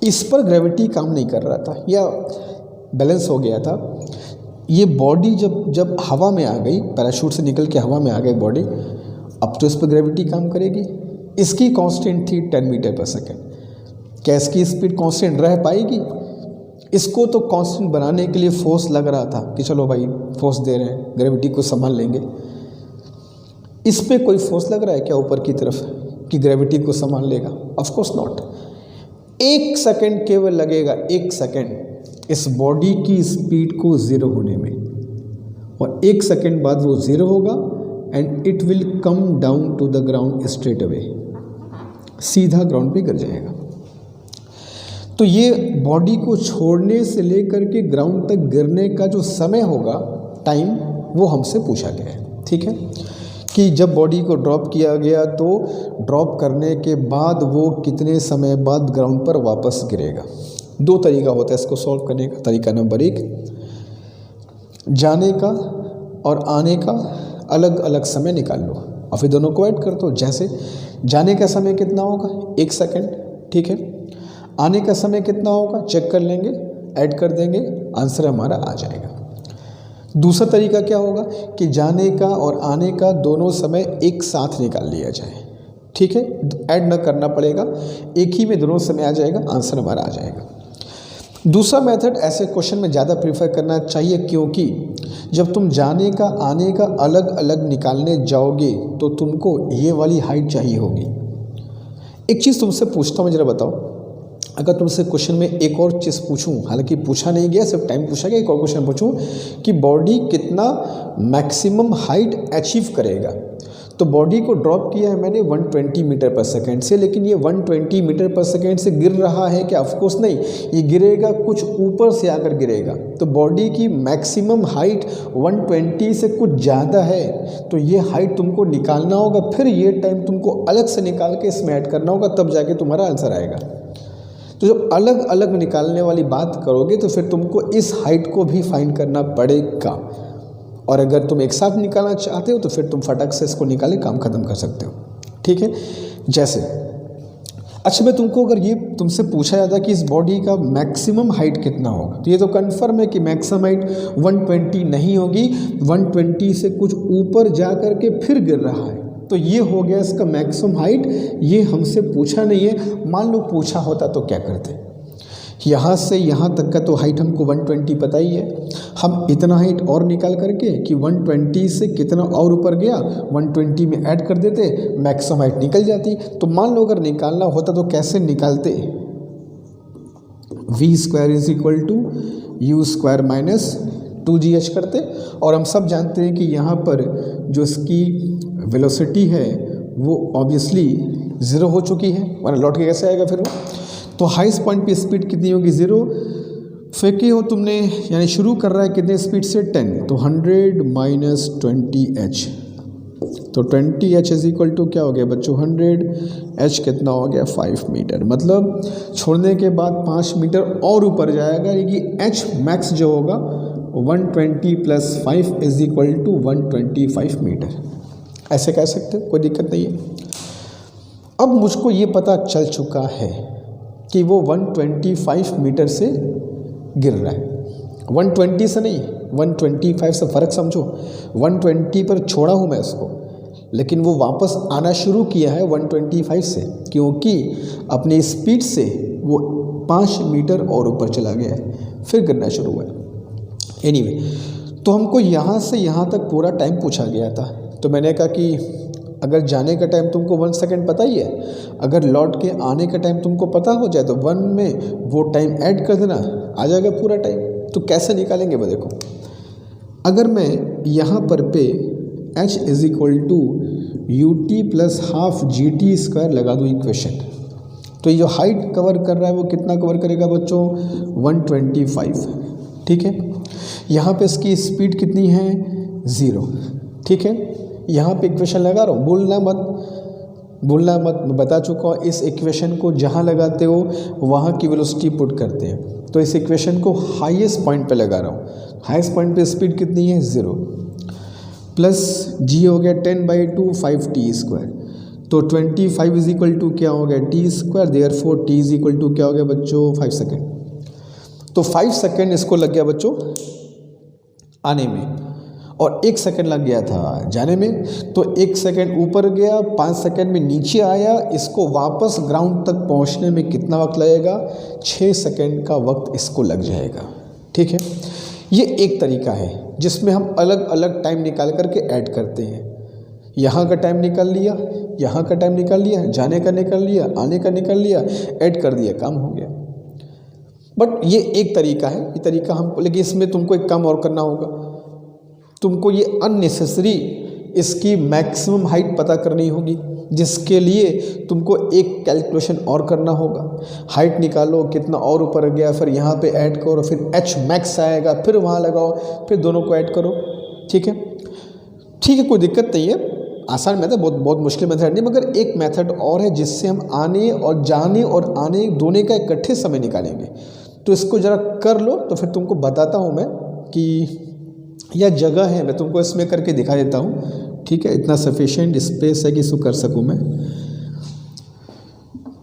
इस पर ग्रेविटी काम नहीं कर रहा था या बैलेंस हो गया था। ये बॉडी जब हवा में आ गई, पैराशूट से निकल के हवा में आ गई बॉडी, अब तो इस पर ग्रेविटी काम करेगी। इसकी कांस्टेंट थी 10 मीटर पर सेकेंड। क्या इसकी स्पीड कांस्टेंट रह पाएगी? इसको तो कांस्टेंट बनाने के लिए फोर्स लग रहा था कि चलो भाई फोर्स दे रहे हैं, ग्रेविटी को संभाल लेंगे। इस पे कोई फोर्स लग रहा है क्या ऊपर की तरफ कि ग्रेविटी को संभाल लेगा? Of course not. 1 सेकेंड केवल लगेगा, 1 सेकेंड इस बॉडी की स्पीड को 0 होने में, और 1 सेकेंड बाद वो 0 होगा and it will come down to the ground straight away, सीधा ग्राउंड पे गिर जाएगा। तो ये बॉडी को छोड़ने से लेकर के ग्राउंड तक गिरने का जो समय होगा, टाइम, वो हमसे पूछा गया है, ठीक है। कि जब बॉडी को ड्रॉप किया गया तो ड्रॉप करने के बाद वो कितने समय बाद ग्राउंड पर वापस गिरेगा। 2 तरीका होता है इसको सॉल्व करने का। तरीका नंबर 1, जाने का और आने का अलग अलग समय निकाल लो और फिर दोनों को ऐड कर दो। जैसे जाने का समय कितना होगा, 1 सेकेंड, ठीक है। आने का समय कितना होगा, चेक कर लेंगे, ऐड कर देंगे, आंसर हमारा आ जाएगा। दूसरा तरीका क्या होगा कि जाने का और आने का दोनों समय एक साथ निकाल लिया जाए, ठीक है। ऐड न करना पड़ेगा, एक ही में दोनों समय आ जाएगा, आंसर हमारा आ जाएगा। दूसरा मेथड ऐसे क्वेश्चन में ज़्यादा प्रीफर करना चाहिए, क्योंकि जब तुम जाने का आने का अलग अलग निकालने जाओगे तो तुमको ये वाली हाइट चाहिए होगी। एक चीज़ तुमसे पूछता हूँ, जरा बताओ, अगर तुमसे क्वेश्चन में एक और चीज़ पूछूं, हालांकि पूछा नहीं गया, सिर्फ टाइम पूछा गया, एक और क्वेश्चन पूछूं कि बॉडी कितना मैक्सिमम हाइट अचीव करेगा, तो बॉडी को ड्रॉप किया है मैंने 120 मीटर पर सेकेंड से, लेकिन ये 120 मीटर पर सेकेंड से गिर रहा है क्या? ऑफकोर्स नहीं, ये गिरेगा कुछ ऊपर से आकर गिरेगा। तो बॉडी की मैक्सिमम हाइट 120 से कुछ ज़्यादा है, तो ये हाइट तुमको निकालना होगा, फिर ये टाइम तुमको अलग से निकाल के इसमें ऐड करना होगा, तब जाके तुम्हारा आंसर आएगा। तो जब अलग अलग निकालने वाली बात करोगे तो फिर तुमको इस हाइट को भी फाइंड करना पड़ेगा, और अगर तुम एक साथ निकालना चाहते हो तो फिर तुम फटक से इसको निकाले काम खत्म कर सकते हो, ठीक है। जैसे अच्छा, मैं तुमको अगर ये तुमसे पूछा जाता कि इस बॉडी का मैक्सिमम हाइट कितना होगा, तो ये तो कन्फर्म है कि मैक्सिमम हाइट 120 नहीं होगी, 120 से कुछ ऊपर जा कर के फिर गिर रहा है, तो ये हो गया इसका मैक्सिमम हाइट। ये हमसे पूछा नहीं है, मान लो पूछा होता तो क्या करते, यहाँ से यहाँ तक का तो हाइट हमको 120 पता ही है, हम इतना हाइट और निकाल करके कि 120 से कितना और ऊपर गया 120 में ऐड कर देते, मैक्सिमम हाइट निकल जाती। तो मान लो अगर निकालना होता तो कैसे निकालते, v² = u² - 2gh करते, और हम सब जानते हैं कि यहाँ पर जो इसकी वेलोसिटी है वो ऑब्वियसली 0 हो चुकी है, वरना लौट के कैसे आएगा फिर वो। तो हाईएस्ट पॉइंट पे स्पीड कितनी होगी, 0। फेंके हो तुमने, यानी शुरू कर रहा है कितने स्पीड से, 10, तो 100 - 20h, तो 20h = क्या हो गया बच्चों, 100h कितना हो गया, 5 मीटर। मतलब छोड़ने के बाद 5 मीटर और ऊपर जाएगा, यानी h मैक्स जो होगा 120 + 5 = 125 मीटर। ऐसे कह सकते हो, कोई दिक्कत नहीं है। अब मुझको ये पता चल चुका है कि वो 125 मीटर से गिर रहा है, 120 से नहीं, 125 से फ़र्क समझो। 120 पर छोड़ा हूँ मैं उसको, लेकिन वो वापस आना शुरू किया है 125 से, क्योंकि अपनी स्पीड से वो 5 मीटर और ऊपर चला गया है, फिर गिरना शुरू हुआ है। एनीवे, तो हमको यहाँ से यहाँ तक पूरा टाइम पूछा गया था, तो मैंने कहा कि अगर जाने का टाइम तुमको 1 सेकेंड पता ही है, अगर लौट के आने का टाइम तुमको पता हो जाए तो 1 में वो टाइम ऐड कर देना, आ जाएगा पूरा टाइम। तो कैसे निकालेंगे वो देखो, अगर मैं यहाँ पर पे h is equal to u t plus half g t square लगा दूँ इक्वेशन, तो ये जो हाइट कवर कर रहा है वो कितना कवर करेगा बच्चों, 125। ठीक है, यहाँ पे इसकी स्पीड कितनी है, 0। ठीक है, यहाँ पे इक्वेशन लगा रहा हूँ, भूलना मत, मैं बता चुका हूँ। इस इक्वेशन को जहाँ लगाते हो वहाँ की वेलोसिटी पुट करते हैं, तो इस इक्वेशन को हाईएस्ट पॉइंट पे लगा रहा हूँ। हाईएस्ट पॉइंट पे स्पीड कितनी है, 0, प्लस जी हो गया 10/2 5t स्क्वायर, तो 25 इज इक्वल टू क्या हो गया, t square, therefore t is equal to क्या हो गया बच्चों, 5 सेकेंड। तो 5 सेकेंड इसको लग गया बच्चों आने में, और 1 सेकेंड लग गया था जाने में। तो 1 सेकेंड ऊपर गया, 5 सेकेंड में नीचे आया, इसको वापस ग्राउंड तक पहुंचने में कितना वक्त लगेगा, 6 सेकेंड का वक्त इसको लग जाएगा। ठीक है, ये एक तरीका है जिसमें हम अलग अलग टाइम निकाल करके ऐड करते हैं। यहाँ का टाइम निकाल लिया, यहाँ का टाइम निकाल लिया, जाने का निकाल लिया, आने का निकाल लिया, ऐड कर दिया, काम हो गया। बट ये एक तरीका है, ये तरीका हम, लेकिन इसमें तुमको एक काम और करना होगा, तुमको ये अननेसेसरी इसकी मैक्सिमम हाइट पता करनी होगी, जिसके लिए तुमको एक कैलकुलेशन और करना होगा। हाइट निकालो कितना और ऊपर गया, फिर यहाँ पे ऐड करो, फिर एच मैक्स आएगा, फिर वहाँ लगाओ, फिर दोनों को ऐड करो। ठीक है, ठीक है, कोई दिक्कत नहीं है, आसान मेथड, बहुत मुश्किल मेथड नहीं, मगर एक मेथड और है जिससे हम आने और जाने और आने दोनों का इकट्ठे समय निकालेंगे। तो इसको ज़रा कर लो, तो फिर तुमको बताता हूँ मैं कि यह जगह है, मैं तुमको इसमें करके दिखा देता हूँ। ठीक है, इतना सफिशिएंट स्पेस है कि इसको कर सकूँ मैं।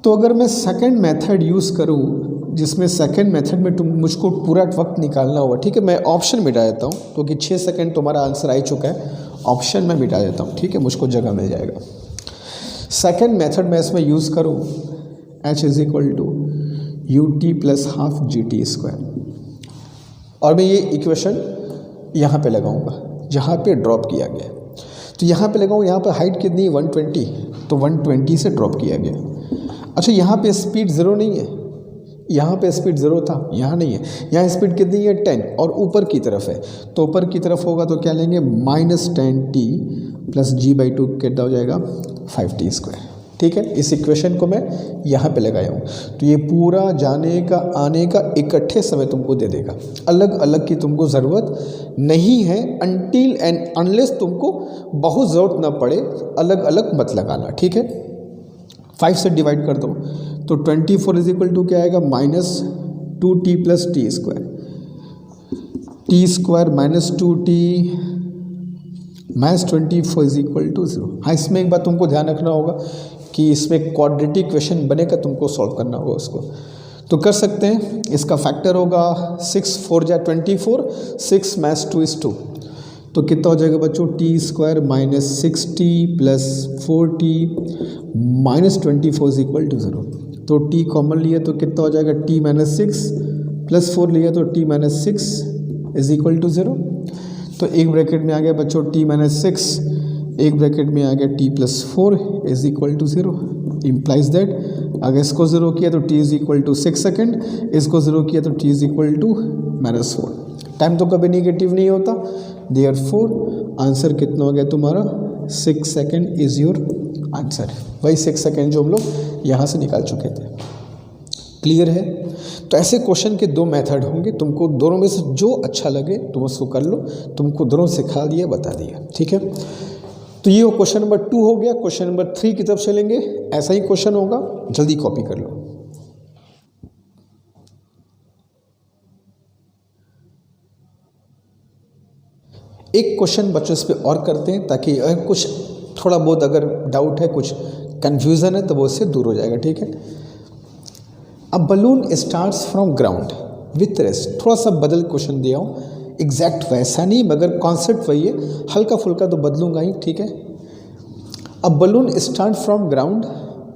तो अगर मैं सेकंड मेथड यूज़ करूँ, जिसमें सेकंड मेथड में तुम मुझको पूरा वक्त निकालना होगा। ठीक है, मैं ऑप्शन मिटा देता हूँ, क्योंकि 6 सेकंड तुम्हारा आंसर आ ही चुका है, ऑप्शन में मिटा देता हूँ। ठीक है, मुझको जगह मिल जाएगा। सेकंड मेथड में इसमें यूज़ करूँ h is equal to u t plus half g t square, और मैं ये इक्वेशन यहाँ पे लगाऊंगा जहाँ पे ड्रॉप किया गया। तो यहाँ पे लगाऊँ, यहाँ पे हाइट कितनी है, 120, तो 120 से ड्रॉप किया गया। अच्छा, यहाँ पे स्पीड 0 नहीं है, यहाँ पे स्पीड 0 था, यहाँ नहीं है। यहाँ स्पीड कितनी है, 10, और ऊपर की तरफ है, तो ऊपर की तरफ होगा तो क्या लेंगे, -10t प्लस g/2 कितना हो जाएगा, 5t स्क्वायर। ठीक है, इस इक्वेशन को मैं यहाँ पे लगाया हूँ, तो ये पूरा जाने का आने का इकट्ठे समय तुमको दे देगा। अलग अलग की तुमको ज़रूरत नहीं है, अनटिल एंड अनलेस तुमको बहुत ज़रूरत ना पड़े, अलग अलग मत लगाना। ठीक है, 5 से डिवाइड कर दो, तो 24 इज इक्वल टू क्या आएगा, -2t plus t square, t square -2t -24 is equal to 0। हाँ, इसमें एक बात तुमको ध्यान रखना होगा कि इसमें क्वाड्रेटिक इक्वेशन बनेगा, तुमको सॉल्व करना होगा उसको। तो कर सकते हैं, इसका फैक्टर होगा 6 4 जा 24, 6 -2 is 2, तो कितना हो जाएगा बच्चों, t square -6t plus 4t -24 is equal to 0। तो t कॉमन लिया तो कितना हो जाएगा, t -6 प्लस 4 लिया तो t -6 इज इक्वल टू 0। तो एक ब्रैकेट में आ गया बच्चों t -6, एक ब्रैकेट में आ गया t plus 4 is equal to 0। Implies that अगर इसको 0 किया तो t is equal to 6 second, इसको 0 किया तो t is equal to -4। Time तो कभी नेगेटिव नहीं होता, देयरफॉर आंसर कितना हो गया तुम्हारा, 6 सेकेंड इज योर आंसर। वही 6 सेकेंड जो हम लोग यहाँ से निकाल चुके थे। क्लियर है? तो ऐसे क्वेश्चन के 2 मेथड होंगे, तुमको दोनों में से जो अच्छा लगे तुम उसको कर लो, तुमको दोनों सिखा दिया, बता दिया। ठीक है, तो ये क्वेश्चन नंबर 2 हो गया। क्वेश्चन नंबर 3 की तरफ चलेंगे, ऐसा ही क्वेश्चन होगा, जल्दी कॉपी कर लो। एक क्वेश्चन बच्चों इस पे और करते हैं, ताकि अगर कुछ थोड़ा बहुत अगर डाउट है, कुछ कंफ्यूजन है, तो वो इससे दूर हो जाएगा। ठीक है, अब balloon starts from ground with rest, थोड़ा सा बदल क्वेश्चन दिया हूँ, एग्जैक्ट वैसा नहीं, मगर कॉन्सेप्ट वही है, हल्का फुल्का तो बदलूंगा ही। ठीक है, अब balloon start from ground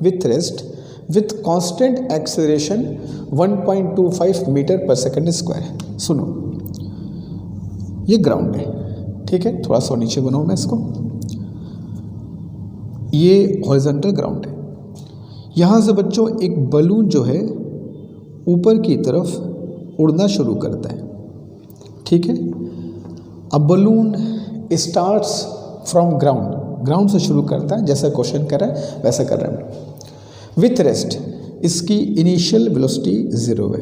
with rest with constant acceleration 1.25 metre पर सेकेंड स्क्वायर। सुनो, ये ग्राउंड है, ठीक है, थोड़ा सा नीचे बनाऊँ मैं इसको। ये हॉरिजॉन्टल ग्राउंड है। यहाँ से बच्चों एक बलून जो है ऊपर की तरफ उड़ना शुरू करता है, ठीक है। अब बलून स्टार्ट्स फ्रॉम ग्राउंड से शुरू करता है, जैसा क्वेश्चन कर रहा है वैसा कर रहा है। विथ रेस्ट इसकी इनिशियल वेलोसिटी 0 है,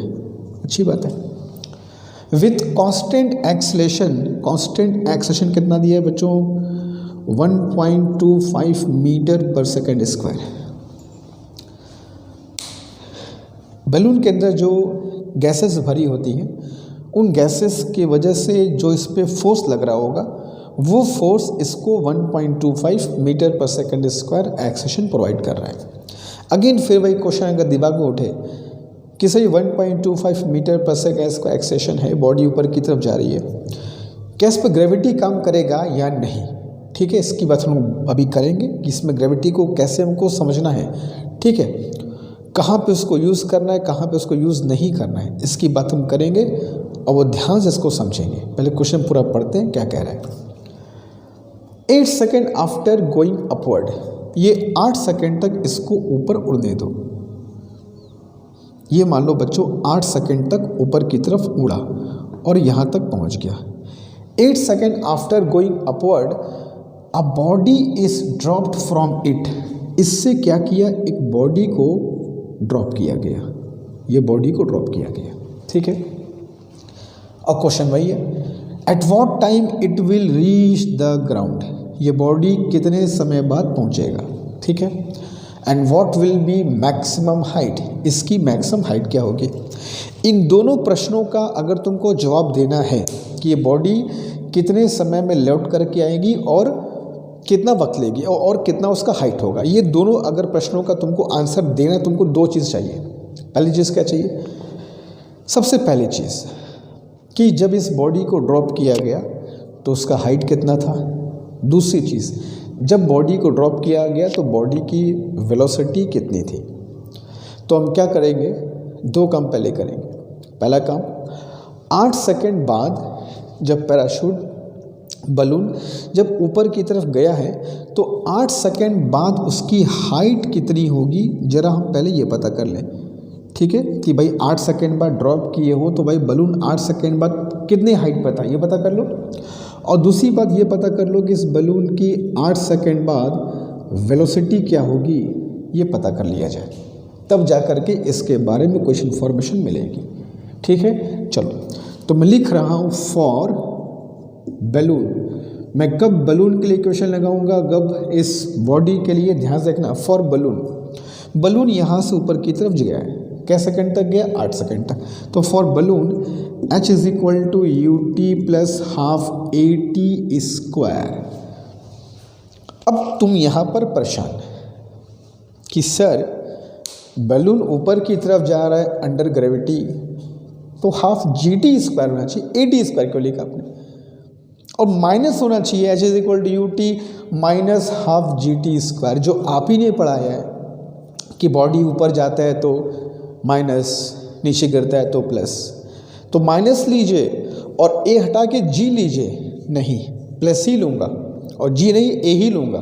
अच्छी बात है। विथ कांस्टेंट एक्सेलेरेशन कितना दिया है बच्चों? 1.25 मीटर पर सेकेंड स्क्वायर। बलून के अंदर जो गैसेस भरी होती हैं, उन गैसेस की वजह से जो इस पे फोर्स लग रहा होगा, वो फोर्स इसको 1.25 मीटर पर सेकेंड स्क्वायर एक्सेलेरेशन प्रोवाइड कर रहा है। अगेन फिर वही क्वेश्चन अगर दिमाग में उठे कि सही 1.25 मीटर पर सेकेंड स्क्वायर एक्सेलेरेशन है, बॉडी ऊपर की तरफ जा रही है, क्या इस पर ग्रेविटी काम करेगा या नहीं? ठीक है, इसकी बात हम अभी करेंगे कि इसमें ग्रेविटी को कैसे हमको समझना है, ठीक है। कहाँ पे उसको यूज़ करना है, कहाँ पे उसको यूज़ नहीं करना है, इसकी बात हम करेंगे और वो ध्यान से इसको समझेंगे। पहले क्वेश्चन पूरा पढ़ते हैं क्या कह रहा है। 8 सेकेंड आफ्टर गोइंग अपवर्ड, ये 8 सेकेंड तक इसको ऊपर उड़ने दो। ये मान लो बच्चों 8 सेकेंड तक ऊपर की तरफ उड़ा और यहाँ तक पहुँच गया। 8 second after going upward a body is dropped from it, इससे क्या किया, एक बॉडी को ड्रॉप किया गया, ये बॉडी को ड्रॉप किया गया, ठीक है। और क्वेश्चन वही है, at what time it will reach the ground, ये बॉडी कितने समय बाद पहुंचेगा, ठीक है। And what will be maximum height, इसकी मैक्सिमम हाइट क्या होगी। इन दोनों प्रश्नों का अगर तुमको जवाब देना है कि ये बॉडी कितने समय में लौट करके आएगी और कितना वक्त लेगी और कितना उसका हाइट होगा, ये दोनों अगर प्रश्नों का तुमको आंसर देना, तुमको 2 चीज़ चाहिए। पहली चीज़ क्या चाहिए, सबसे पहली चीज़ कि जब इस बॉडी को ड्रॉप किया गया तो उसका हाइट कितना था। दूसरी चीज़, जब बॉडी को ड्रॉप किया गया तो बॉडी की वेलोसिटी कितनी थी। तो हम क्या करेंगे, 2 काम पहले करेंगे। पहला काम, 8 सेकेंड बाद जब पैराशूट बलून जब ऊपर की तरफ गया है तो 8 सेकेंड बाद उसकी हाइट कितनी होगी, ज़रा हम पहले ये पता कर लें, ठीक है। कि भाई 8 सेकेंड बाद ड्रॉप किए हो तो भाई बलून 8 सेकेंड बाद कितनी हाइट पता, ये पता कर लो। और दूसरी बात ये पता कर लो कि इस बलून की 8 सेकेंड बाद वेलोसिटी क्या होगी, ये पता कर लिया जाए, तब जा कर के इसके बारे में कुछ इन्फॉर्मेशन मिलेगी, ठीक है। चलो, तो मैं लिख रहा हूँ फॉर बलून। मैं कब बलून के लिए क्वेश्चन लगाऊंगा, कब इस बॉडी के लिए, ध्यान से रखना। फॉर बलून, बलून यहाँ से ऊपर की तरफ गया है, क्या सेकंड तक गया, 8 सेकंड तक। तो for balloon h is equal to ut plus half at square. अब तुम यहाँ पर परेशान कि सर बलून ऊपर की तरफ जा रहा है अंडर ग्रेविटी, तो हाफ gt स्क्वायर होना चाहिए, at स्क्वायर क्यों लिखा आपने, और माइनस होना चाहिए h is equal to ut minus half gt square, जो आप ही ने पढ़ाया है कि बॉडी ऊपर जाता है तो माइनस, नीचे गिरता है तो प्लस। तो माइनस लीजिए और a हटा के g लीजिए, नहीं प्लस ही लूँगा और g नहीं a ही लूँगा।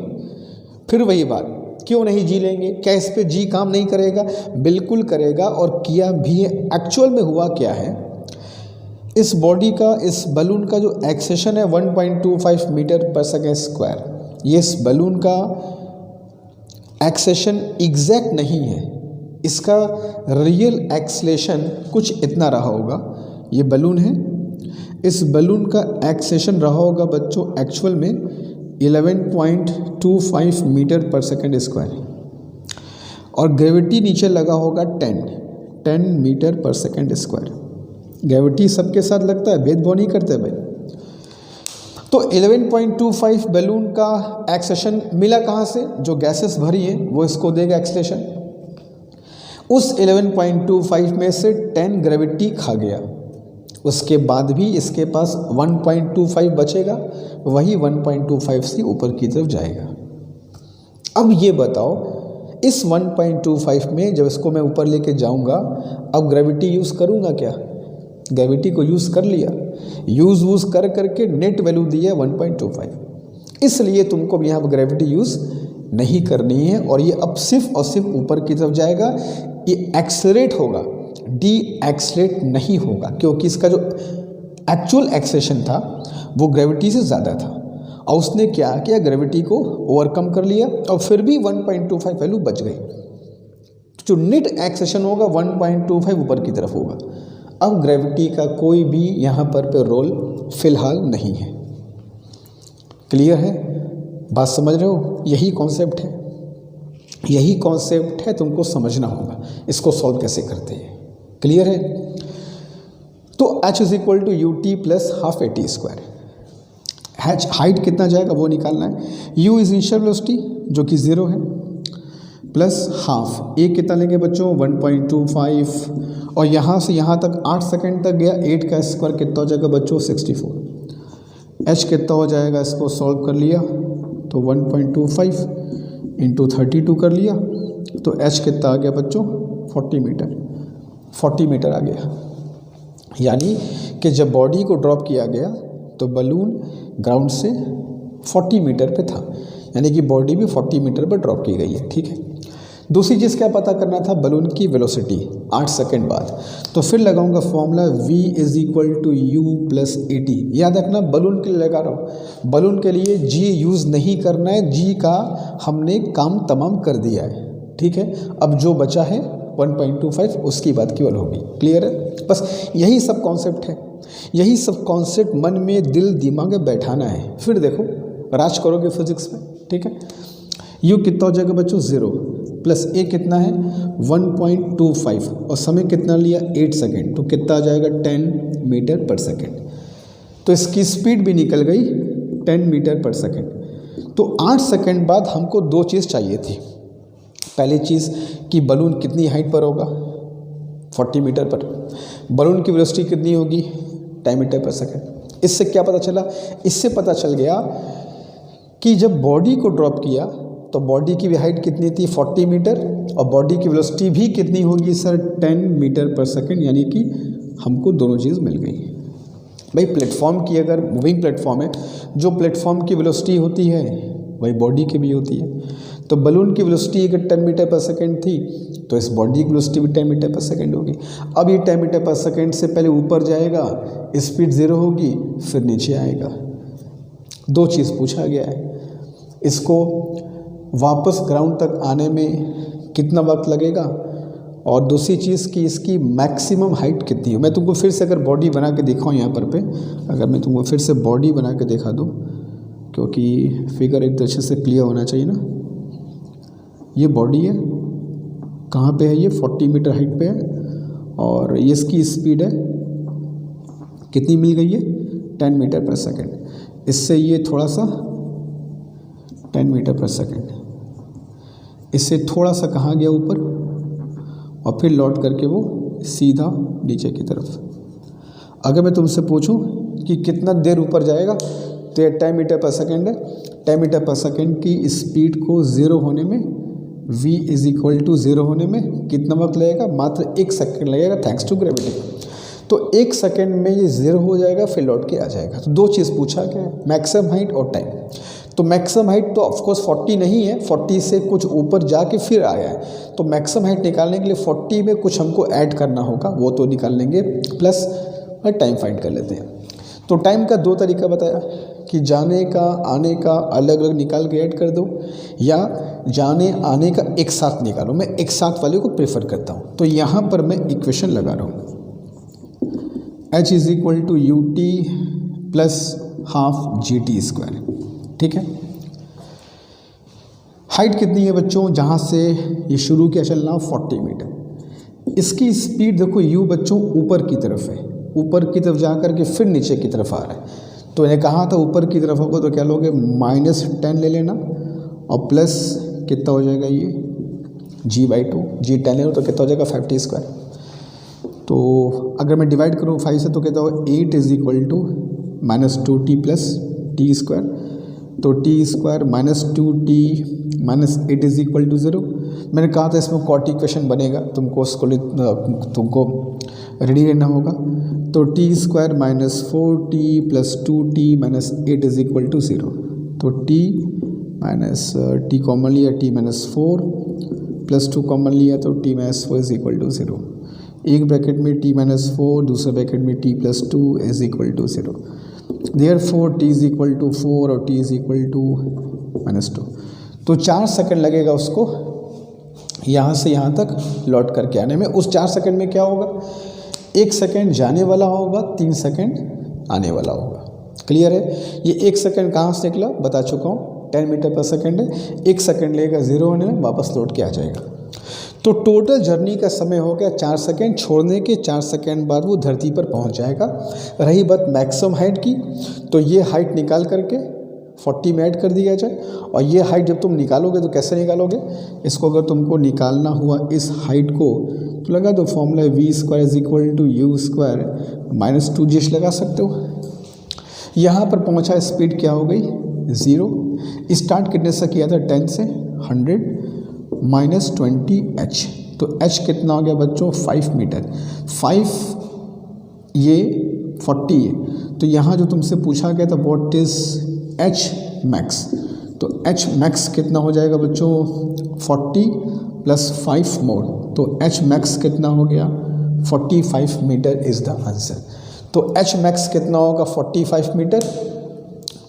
फिर वही बात, क्यों नहीं g लेंगे, क्या इस पे g काम नहीं करेगा, बिल्कुल करेगा और किया भी है। एक्चुअल में हुआ क्या है, इस बॉडी का, इस बलून का जो एक्सेलेरेशन है 1.25 मीटर पर सेकेंड स्क्वायर, ये इस बलून का एक्सेलेरेशन एग्जैक्ट नहीं है, इसका रियल एक्सेलेरेशन कुछ इतना रहा होगा। ये बलून है, इस बलून का एक्सेलेरेशन रहा होगा बच्चों एक्चुअल में 11.25 मीटर पर सेकेंड स्क्वायर और ग्रेविटी नीचे लगा होगा 10 मीटर पर सेकेंड स्क्वायर। ग्रेविटी सबके साथ लगता है, भेदभाव नहीं करते भाई। तो 11.25 बलून का एक्सेलेरेशन मिला कहाँ से, जो गैसेस भरी हैं वो इसको देगा एक्सेलेरेशन। उस 11.25 में से 10 ग्रेविटी खा गया, उसके बाद भी इसके पास 1.25 बचेगा, वही 1.25 से ऊपर की तरफ जाएगा। अब ये बताओ, इस 1.25 में जब इसको मैं ऊपर लेके जाऊंगा, अब ग्रेविटी यूज़ करूंगा क्या, ग्रेविटी को यूज़ कर लिया, यूज़ कर करके नेट वैल्यू दी है 1.25, इसलिए तुमको भी यहाँ पर ग्रेविटी यूज़ नहीं करनी है और ये अब सिर्फ और सिर्फ ऊपर की तरफ जाएगा, ये एक्सेलरेट होगा, डी एक्सेलरेट नहीं होगा, क्योंकि इसका जो एक्चुअल एक्सेलेरेशन था वो ग्रेविटी से ज़्यादा था और उसने क्या किया, ग्रेविटी को ओवरकम कर लिया और फिर भी 1.25 वैल्यू बच गई। तो जो नेट एक्सेलेरेशन होगा 1.25 ऊपर की तरफ होगा। अब ग्रेविटी का कोई भी यहाँ पर रोल फिलहाल नहीं है। क्लियर है, बात समझ रहे हो? यही कॉन्सेप्ट है, यही कॉन्सेप्ट है, तुमको समझना होगा इसको सॉल्व कैसे करते हैं। क्लियर है? तो h is equal to u t plus half a t square. h height कितना जाएगा वो निकालना है। u इज इनिशियल वेलोसिटी जो कि 0 है, प्लस हाफ ए कितना लेंगे बच्चों 1.25 और यहाँ से यहाँ तक 8 सेकेंड तक गया, 8 का स्क्वायर कितना हो जाएगा बच्चों 64। h कितना हो जाएगा, इसको सॉल्व कर लिया तो 1.25 इंटू 32 कर लिया तो h कितना आ गया बच्चों 40 मीटर आ गया। यानी कि जब बॉडी को ड्रॉप किया गया तो बलून ग्राउंड से 40 मीटर पे था, यानी कि बॉडी भी 40 मीटर पर ड्रॉप की गई है। ठीक है, दूसरी चीज़ क्या पता करना था, बलून की वेलोसिटी 8 सेकेंड बाद। तो फिर लगाऊंगा formula v is equal to u plus a t. याद रखना बलून के लिए लगा रहा हूँ, बलून के लिए g यूज़ नहीं करना है, g का हमने काम तमाम कर दिया है। ठीक है, अब जो बचा है 1.25 उसकी बात केवल होगी। क्लियर है? बस यही सब कॉन्सेप्ट है, यही सब कॉन्सेप्ट मन में दिल दिमाग में बैठाना है, फिर देखो राज करोगे फिजिक्स में। ठीक है, यू कितना हो जाएगा बच्चों 0 प्लस ए कितना है 1.25 और समय कितना लिया 8 सेकेंड, तो कितना आ जाएगा 10 मीटर पर सेकेंड। तो इसकी स्पीड भी निकल गई 10 मीटर पर सेकेंड। तो 8 सेकेंड बाद हमको दो चीज़ चाहिए थी। पहली चीज़ कि बलून कितनी हाइट पर होगा 40 मीटर पर, बलून की वेलोसिटी कितनी होगी 10 मीटर पर सेकेंड। इससे क्या पता चला, इससे पता चल गया कि जब बॉडी को ड्रॉप किया तो बॉडी की भी हाइट कितनी थी 40 मीटर और बॉडी की वेलोसिटी भी कितनी होगी सर 10 मीटर पर सेकेंड, यानी कि हमको दोनों चीज़ मिल गई। भाई प्लेटफॉर्म की अगर मूविंग प्लेटफॉर्म है, जो प्लेटफॉर्म की वेलोसिटी होती है वही बॉडी की भी होती है। तो बलून की वेलोसिटी अगर 10 मीटर पर सेकेंड थी तो इस बॉडी की वेलोसिटी भी 10 मीटर पर सेकेंड होगी। अब ये 10 मीटर पर सेकेंड से पहले ऊपर जाएगा, स्पीड 0 होगी, फिर नीचे आएगा। दो चीज़ पूछा गया है, इसको वापस ग्राउंड तक आने में कितना वक्त लगेगा और दूसरी चीज़ कि इसकी मैक्सिमम हाइट कितनी है। मैं तुमको फिर से अगर बॉडी बना के दिखाऊँ यहाँ पर अगर मैं तुमको फिर से बॉडी बना के दिखा दूँ, क्योंकि फिगर एक अच्छे से क्लियर होना चाहिए ना। ये बॉडी है, कहाँ पे है, ये 40 मीटर हाइट पे है और ये इसकी स्पीड है कितनी मिल गई है 10 मीटर पर सेकेंड। इससे ये थोड़ा सा 10 मीटर पर सेकेंड, इससे थोड़ा सा कहाँ गया ऊपर और फिर लौट करके वो सीधा नीचे की तरफ। अगर मैं तुमसे पूछूं कि कितना देर ऊपर जाएगा तो ये 10 मीटर पर सेकेंड है। 10 मीटर पर सेकेंड की स्पीड को 0 होने में v इज इक्वल टू 0 होने में कितना वक्त लगेगा, मात्र 1 सेकेंड लगेगा थैंक्स टू ग्रेविटी। तो 1 सेकेंड में ये 0 हो जाएगा फिर लौट के आ जाएगा। तो दो चीज़ पूछा गया है, मैक्सिमम हाइट और टाइम। तो मैक्सिमम हाइट तो ऑफकोर्स 40 नहीं है, 40 से कुछ ऊपर जाके फिर आया है। तो मैक्सिमम हाइट निकालने के लिए 40 में कुछ हमको ऐड करना होगा, वो तो निकाल लेंगे, प्लस टाइम फाइंड कर लेते हैं। तो टाइम का दो तरीका बताया कि जाने का आने का अलग अलग निकाल के ऐड कर दो या जाने आने का एक साथ निकालो। मैं एक साथ वाले को प्रेफर करता हूँ। तो यहाँ पर मैं इक्वेशन लगा रहा हूँ, h is equal to u t plus half g t square. ठीक है, हाइट कितनी है बच्चों, जहाँ से ये शुरू किया चलना 40 मीटर। इसकी स्पीड देखो u बच्चों ऊपर की तरफ है, ऊपर की तरफ जा कर के फिर नीचे की तरफ आ रहा है। तो इन्हें कहा था ऊपर की तरफ होगा तो क्या लोगे -10 ले लेना और प्लस कितना हो जाएगा ये g/2, g 10 ले लो तो कितना हो जाएगा 5t स्क्वायर। तो अगर मैं डिवाइड करूँ 5 से तो कितना होगा 8 is equal to -2t plus t square. तो t square -2t minus 8 is equal to 0। मैंने कहा था इसमें कॉट इक्वेशन बनेगा, तुमको रेडी रहना होगा। तो t square -4t plus 2t minus 8 is equal to 0। तो t माइनस टी कॉमन लिया t-4 प्लस 2 कॉमन लिया तो t-4 इज इक्वल टू 0। एक ब्रैकेट में t-4, दूसरे ब्रैकेट में t+2 is equal to 0। Therefore t is equal to 4 और t is equal to -2। तो 4 सेकंड लगेगा उसको यहाँ से यहाँ तक लौट करके आने में। उस 4 सेकंड में क्या होगा, 1 सेकंड जाने वाला होगा, 3 सेकंड आने वाला होगा। क्लियर है। ये 1 सेकंड कहाँ से निकला बता चुका हूँ, 10 मीटर पर सेकंड है। 1 सेकंड लेगा 0 होने में, वापस लौट के आ जाएगा। तो टोटल जर्नी का समय हो गया 4 सेकंड। छोड़ने के 4 सेकंड बाद वो धरती पर पहुंच जाएगा। रही बात मैक्सिमम हाइट की, तो ये हाइट निकाल करके 40 में ऐड कर दिया जाए। और ये हाइट जब तुम निकालोगे तो कैसे निकालोगे, इसको अगर तुमको निकालना हुआ इस हाइट को तो लगा दो formula v² is equal to u² -2g लगा सकते हो। यहाँ पर पहुँचा स्पीड क्या हो गई 0। स्टार्ट कितने से किया था 10 से 100 -20h। तो h कितना हो गया बच्चों 5 मीटर। 5 ये 40 है, तो यहाँ जो तुमसे पूछा गया था व्हाट इज h मैक्स, तो h मैक्स कितना हो जाएगा बच्चों 40 + 5 मोर, तो h मैक्स कितना हो गया 45 मीटर इज़ द आंसर। तो h मैक्स कितना होगा 45 मीटर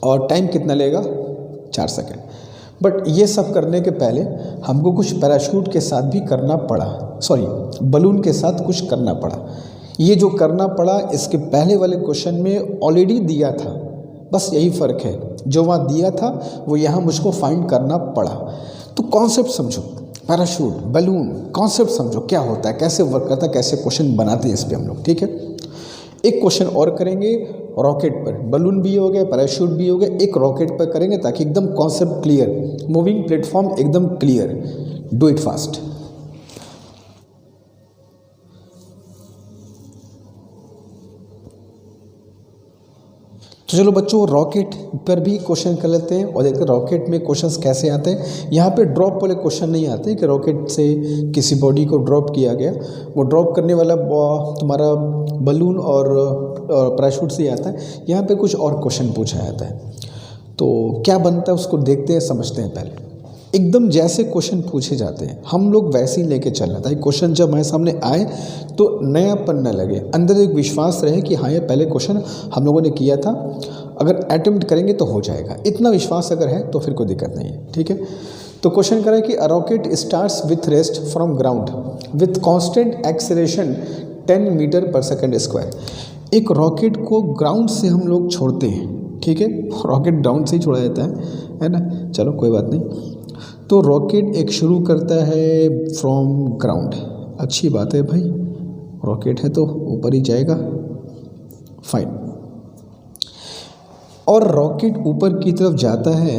और टाइम कितना लेगा 4 सेकंड। बट ये सब करने के पहले हमको कुछ पैराशूट के साथ भी करना पड़ा, सॉरी बलून के साथ कुछ करना पड़ा। ये जो करना पड़ा इसके पहले वाले क्वेश्चन में ऑलरेडी दिया था, बस यही फ़र्क है, जो वहाँ दिया था वो यहाँ मुझको फाइंड करना पड़ा। तो कॉन्सेप्ट समझो, पैराशूट बलून कॉन्सेप्ट समझो क्या होता है, कैसे वर्क करता है, कैसे क्वेश्चन बनाते हैं इस पर हम लोग। ठीक है, एक क्वेश्चन और करेंगे रॉकेट पर। बलून भी हो गया, पैराशूट भी हो गया, एक रॉकेट पर करेंगे ताकि एकदम कॉन्सेप्ट क्लियर, मूविंग प्लेटफॉर्म एकदम क्लियर। Do it fast. तो चलो बच्चों रॉकेट पर भी क्वेश्चन कर लेते हैं और देखते हैं रॉकेट में क्वेश्चंस कैसे आते हैं। यहाँ पे ड्रॉप वाले क्वेश्चन नहीं आते कि रॉकेट से किसी बॉडी को ड्रॉप किया गया, वो ड्रॉप करने वाला तुम्हारा बलून और पैराशूट से ही आता है। यहाँ पे कुछ और क्वेश्चन पूछा जाता है, तो क्या बनता है उसको देखते हैं, समझते हैं। पहले एकदम जैसे क्वेश्चन पूछे जाते हैं हम लोग वैसे ही लेके चलना था। क्वेश्चन जब हमारे सामने आए तो नयापन न लगे, अंदर एक विश्वास रहे कि हाँ ये पहले क्वेश्चन हम लोगों ने किया था, अगर अटेम्प्ट करेंगे तो हो जाएगा। इतना विश्वास अगर है तो फिर कोई दिक्कत नहीं है। ठीक है, तो क्वेश्चन करें कि a rocket starts with rest from ground with constant acceleration 10 metre पर सेकेंड स्क्वायर। एक रॉकेट को ग्राउंड से हम लोग छोड़ते हैं, ठीक है, रॉकेट ग्राउंड से ही छोड़ा जाता है ना, चलो कोई बात नहीं। तो रॉकेट एक शुरू करता है फ्रॉम ग्राउंड, अच्छी बात है भाई, रॉकेट है तो ऊपर ही जाएगा, फाइन। और रॉकेट ऊपर की तरफ जाता है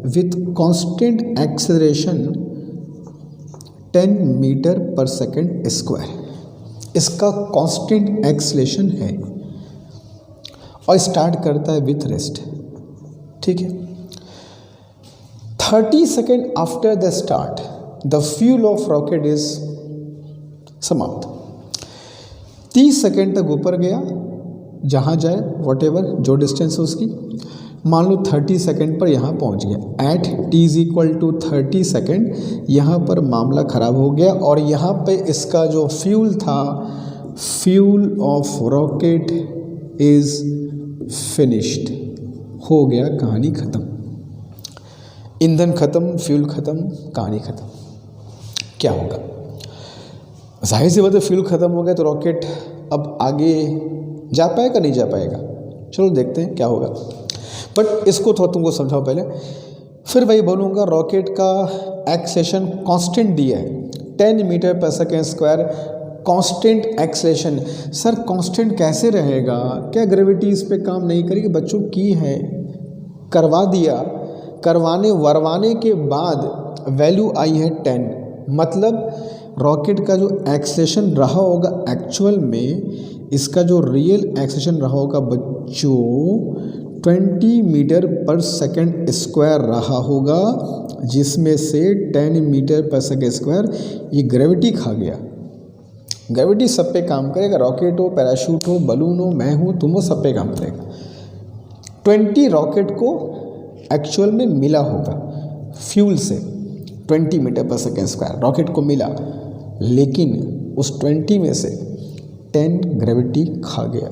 विथ कांस्टेंट एक्सेलरेशन 10 मीटर पर सेकेंड स्क्वायर। इसका कांस्टेंट एक्सेलरेशन है और स्टार्ट करता है विथ रेस्ट। ठीक है, 30 second after the start the fuel of rocket is समाप्त। 30 सेकेंड तक ऊपर गया, जहाँ जाए वॉटेवर जो डिस्टेंस है उसकी, मान लो 30 सेकेंड पर यहाँ पहुँच गया। At t is equal to 30 second यहाँ पर मामला ख़राब हो गया और यहाँ पे इसका जो फ्यूल था, fuel of rocket is finished, हो गया, कहानी ख़त्म, ईंधन ख़त्म, फ्यूल ख़त्म, कहानी ख़त्म। क्या होगा, जाहिर सी बात है फ्यूल ख़त्म हो गया तो रॉकेट अब आगे जा पाएगा नहीं जा पाएगा, चलो देखते हैं क्या होगा। बट इसको थोड़ा तुमको समझाओ पहले, फिर वही बोलूँगा। रॉकेट का एक्सेलेरेशन कांस्टेंट दिया है 10 मीटर पर second square, constant acceleration. Sir constant कैसे रहेगा, क्या ग्रेविटी इस पे काम नहीं करेगी? बच्चों की है, करवा दिया, करवाने के बाद वैल्यू आई है 10, मतलब रॉकेट का जो एक्सेलेरेशन रहा होगा एक्चुअल में, इसका जो रियल एक्सेलेरेशन रहा होगा बच्चों 20 मीटर पर सेकेंड स्क्वायर रहा होगा, जिसमें से 10 मीटर पर सेकेंड स्क्वायर ये ग्रेविटी खा गया। ग्रेविटी सब पे काम करेगा, रॉकेट हो, पैराशूट हो, बलून हो, मैं हूँ, तुम हो, सब पे काम करेगा। 20 रॉकेट को एक्चुअल में मिला होगा, फ्यूल से 20 मीटर पर सेकेंड स्क्वायर रॉकेट को मिला, लेकिन उस 20 में से 10 ग्रेविटी खा गया,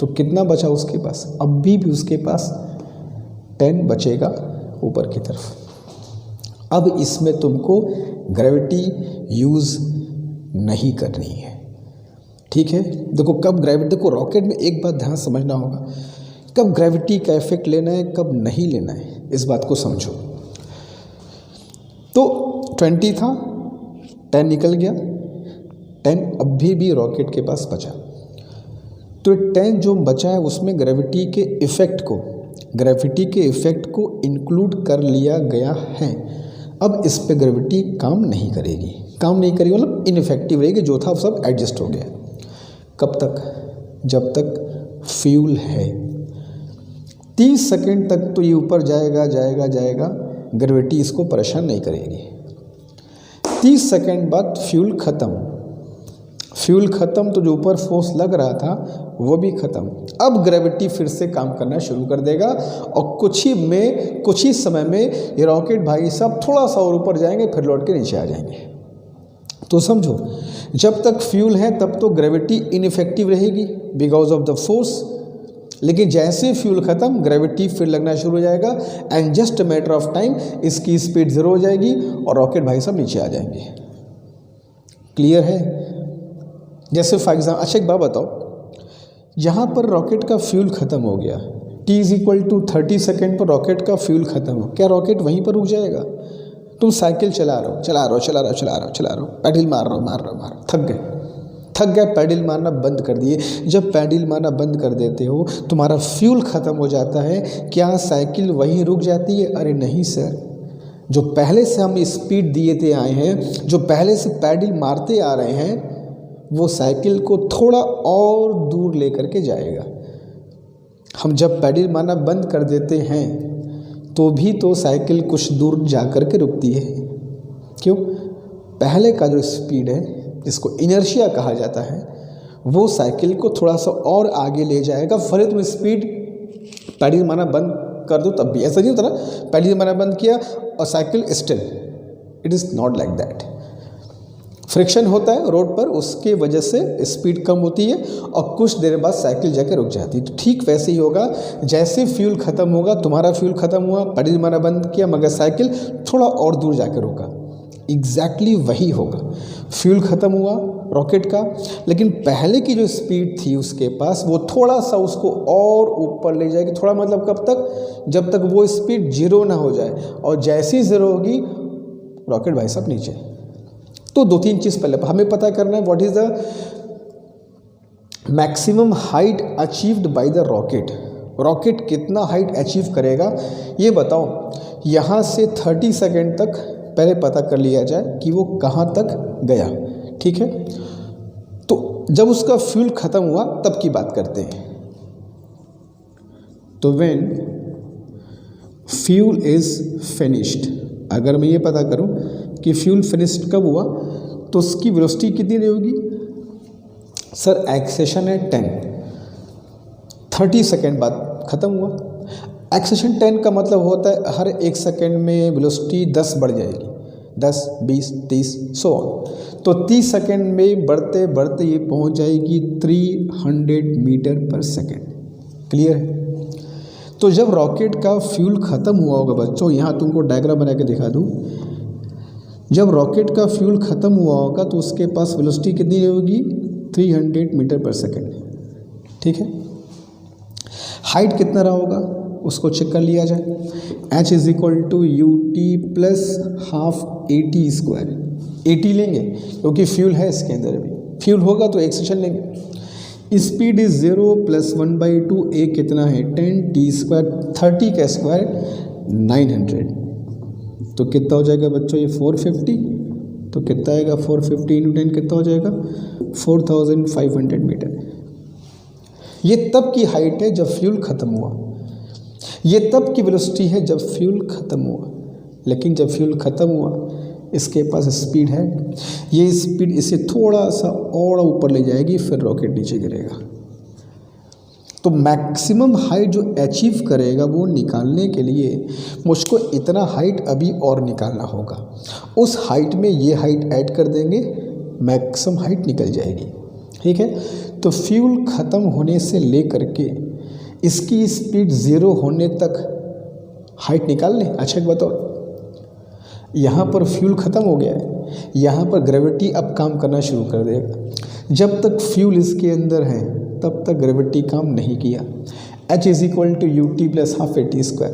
तो कितना बचा उसके पास? अभी भी उसके पास 10 बचेगा ऊपर की तरफ। अब इसमें तुमको ग्रेविटी यूज़ नहीं करनी है, ठीक है। देखो कब ग्रेविटी, देखो रॉकेट में एक बात ध्यान समझना होगा, कब ग्रेविटी का इफेक्ट लेना है कब नहीं लेना है, इस बात को समझो। तो 20 था, 10 निकल गया, 10 अभी भी रॉकेट के पास बचा, तो 10 जो बचा है उसमें ग्रेविटी के इफ़ेक्ट को इंक्लूड कर लिया गया है। अब इस पे ग्रेविटी काम नहीं करेगी मतलब इनफेक्टिव रहेगी, जो था सब एडजस्ट हो गया। कब तक? जब तक फ्यूल है। 30 सेकेंड तक तो ये ऊपर जाएगा, ग्रेविटी इसको परेशान नहीं करेगी। 30 सेकेंड बाद फ्यूल ख़त्म, तो जो ऊपर फोर्स लग रहा था वो भी ख़त्म। अब ग्रेविटी फिर से काम करना शुरू कर देगा और कुछ ही समय में ये रॉकेट भाई साहब थोड़ा सा और ऊपर जाएंगे, फिर लौट के नीचे आ जाएंगे। तो समझो, जब तक फ्यूल है तब तो ग्रेविटी इनइफेक्टिव रहेगी बिकॉज ऑफ द फोर्स, लेकिन जैसे फ्यूल ख़त्म ग्रेविटी फिर लगना शुरू हो जाएगा and just matter of time इसकी स्पीड 0 हो जाएगी और रॉकेट भाई साहब नीचे आ जाएंगे। क्लियर है? जैसे फॉर एग्जाम्पल, अच्छा एक बात बताओ, यहाँ पर रॉकेट का फ्यूल ख़त्म हो गया, t=30 सेकेंड पर रॉकेट का फ्यूल ख़त्म हो, क्या रॉकेट वहीं पर रुक जाएगा? तुम साइकिल चला रहे हो, पैडल मार रहे हो, थक गए, पैडल मारना बंद कर दिए। जब पैडल मारना बंद कर देते हो तुम्हारा फ्यूल ख़त्म हो जाता है, क्या साइकिल वहीं रुक जाती है? अरे नहीं सर, जो पहले से हम स्पीड दिए आए हैं, जो पहले से पैडल मारते आ रहे हैं, वो साइकिल को थोड़ा और दूर लेकर के जाएगा। हम जब पैडल मारना बंद कर देते हैं तो भी तो साइकिल कुछ दूर जा कर के रुकती है। क्यों? पहले का जो स्पीड है, जिसको इनर्शिया कहा जाता है, वो साइकिल को थोड़ा सा और आगे ले जाएगा। भले तुम स्पीड पैडल मारना बंद कर दो तब भी ऐसा नहीं होता ना, पैडल मारना बंद किया और cycle still, it is not like that. Friction होता है रोड पर, उसके वजह से स्पीड कम होती है और कुछ देर बाद साइकिल जाके रुक जाती है। तो ठीक वैसे ही होगा, जैसे फ्यूल ख़त्म होगा, तुम्हारा फ्यूल ख़त्म हुआ, पैडल मारना बंद किया, मगर साइकिल थोड़ा और दूर जाके रुका, एग्जैक्टली वही होगा। फ्यूल ख़त्म हुआ रॉकेट का, लेकिन पहले की जो स्पीड थी उसके पास, वो थोड़ा सा उसको और ऊपर ले जाएगी। थोड़ा मतलब कब तक? जब तक वो स्पीड 0 ना हो जाए, और जैसी 0 होगी रॉकेट भाई साहब नीचे। तो 2-3 चीज़ पहले हमें पता करना है, what is the maximum height achieved by the rocket. Rocket कितना हाइट अचीव करेगा ये बताओ। यहाँ से 30 सेकेंड तक पहले पता कर लिया जाए कि वो कहाँ तक गया, ठीक है। तो जब उसका फ्यूल ख़त्म हुआ तब की बात करते हैं। तो व्हेन फ्यूल इज़ फिनिश्ड, अगर मैं ये पता करूं कि फ्यूल फिनिश्ड कब हुआ, तो उसकी वेलोसिटी कितनी रहेगी? सर एक्सेलेरेशन है 10, 30 सेकेंड बाद ख़त्म हुआ। एक्सेलेरेशन 10 का मतलब होता है हर 1 सेकेंड में वेलोसिटी 10 बढ़ जाएगी, 10, 20, 30 सो ऑन। तो 30 सेकेंड में बढ़ते बढ़ते ये पहुंच जाएगी 300 मीटर पर सेकेंड। क्लियर है? तो जब रॉकेट का फ्यूल ख़त्म हुआ होगा बच्चों, यहाँ तुमको डायग्राम बना के दिखा दूँ, जब रॉकेट का फ्यूल ख़त्म हुआ होगा तो उसके पास वेलोसिटी कितनी होगी? 300 मीटर पर सेकेंड, ठीक है। हाइट कितना रहा होगा उसको चेक कर लिया जाए। h = ut + ½ AT²। AT लेंगे क्योंकि फ्यूल है इसके अंदर भी, फ्यूल होगा तो एक्सेलेरेशन लेंगे। स्पीड इज़ 0 + 1/2, a कितना है 10, t², 30 का स्क्वायर 900, तो कितना हो जाएगा बच्चों ये 450। तो कितना आएगा 450 × 10 कितना हो जाएगा 4500 मीटर। ये तब की हाइट है जब फ्यूल ख़त्म हुआ, ये तब की वेलोसिटी है जब फ्यूल ख़त्म हुआ। लेकिन जब फ्यूल ख़त्म हुआ इसके पास स्पीड है, ये स्पीड इसे थोड़ा सा और ऊपर ले जाएगी, फिर रॉकेट नीचे गिरेगा। तो मैक्सिमम हाइट जो अचीव करेगा वो निकालने के लिए मुझको इतना हाइट अभी और निकालना होगा। उस हाइट में ये हाइट ऐड कर देंगे, मैक्सिमम हाइट निकल जाएगी। ठीक है, तो फ्यूल ख़त्म होने से लेकर के इसकी स्पीड 0 होने तक हाइट निकाल लें। अच्छा एक बताओ, यहाँ पर फ्यूल ख़त्म हो गया है, यहाँ पर ग्रेविटी अब काम करना शुरू कर देगा। जब तक फ्यूल इसके अंदर है तब तक ग्रेविटी काम नहीं किया। H is equal to ut plus half AT²।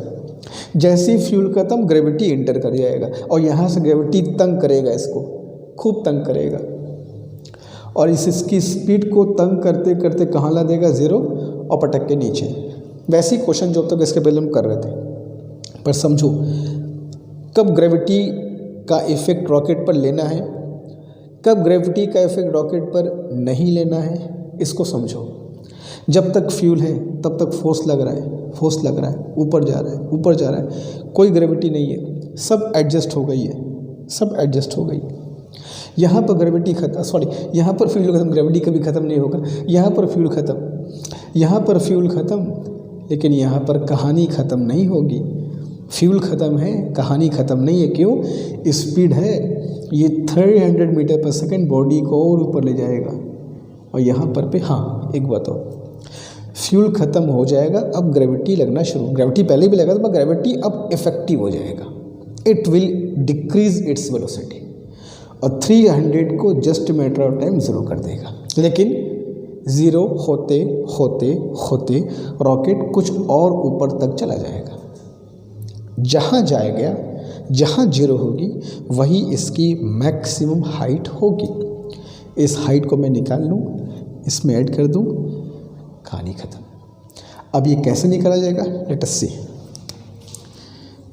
जैसे ही फ्यूल ख़त्म ग्रेविटी इंटर कर जाएगा और यहाँ से ग्रेविटी तंग करेगा, इसको खूब तंग करेगा और इसकी स्पीड को तंग करते करते कहाँ ला देगा, 0 और पटक के नीचे। वैसे ही क्वेश्चन जो तक इसके पहले हम कर रहे थे, पर समझो कब ग्रेविटी का इफ़ेक्ट रॉकेट पर लेना है, कब ग्रेविटी का इफ़ेक्ट रॉकेट पर नहीं लेना है, इसको समझो। जब तक फ्यूल है तब तक फोर्स लग रहा है, फोर्स लग रहा है, ऊपर जा रहा है, ऊपर जा रहा है, कोई ग्रेविटी नहीं है, सब एडजस्ट हो गई है, सब एडजस्ट हो गई है। यहाँ पर ग्रेविटी यहाँ पर फ्यूल ख़त्म, ग्रेविटी कभी ख़त्म नहीं होगा। यहाँ पर फ्यूल ख़त्म, यहाँ पर फ्यूल ख़त्म, लेकिन यहाँ पर कहानी ख़त्म नहीं होगी। फ्यूल ख़त्म है, कहानी ख़त्म नहीं है। क्यों? स्पीड है, ये 300 मीटर पर सेकेंड बॉडी को और ऊपर ले जाएगा। और यहाँ पर पे हाँ एक बताओ, फ्यूल ख़त्म हो जाएगा, अब ग्रेविटी लगना शुरू, ग्रेविटी पहले भी लगा था, पर ग्रेविटी अब इफेक्टिव हो जाएगा। It will decrease its velocity और 300 को जस्ट मैटर ऑफ टाइम 0 कर देगा। लेकिन 0 होते होते होते रॉकेट कुछ और ऊपर तक चला जाएगा। जहाँ जाएगा, जहाँ 0 होगी वही इसकी मैक्सिमम हाइट होगी। इस हाइट को मैं निकाल लूँ, इसमें ऐड कर दूँ, कहानी ख़त्म। अब ये कैसे निकाला जाएगा, let us see.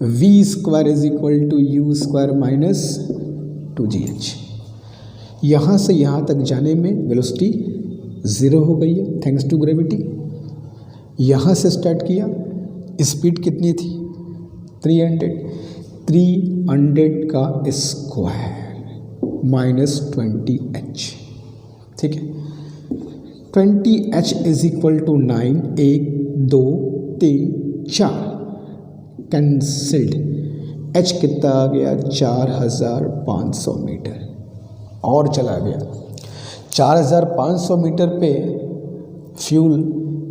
v² is equal to u² minus 2gh। यहाँ से यहाँ तक जाने में वेलोसिटी 0 हो गई है थैंक्स टू ग्रेविटी। यहाँ से स्टार्ट किया, स्पीड कितनी थी, 300 का स्क्वायर माइनस 20h। ठीक है, 20h is equal to 9, 1 2 3 4 cancelled. h कितना आ गया, 4500 मीटर और चला गया। 4500 मीटर पे फ्यूल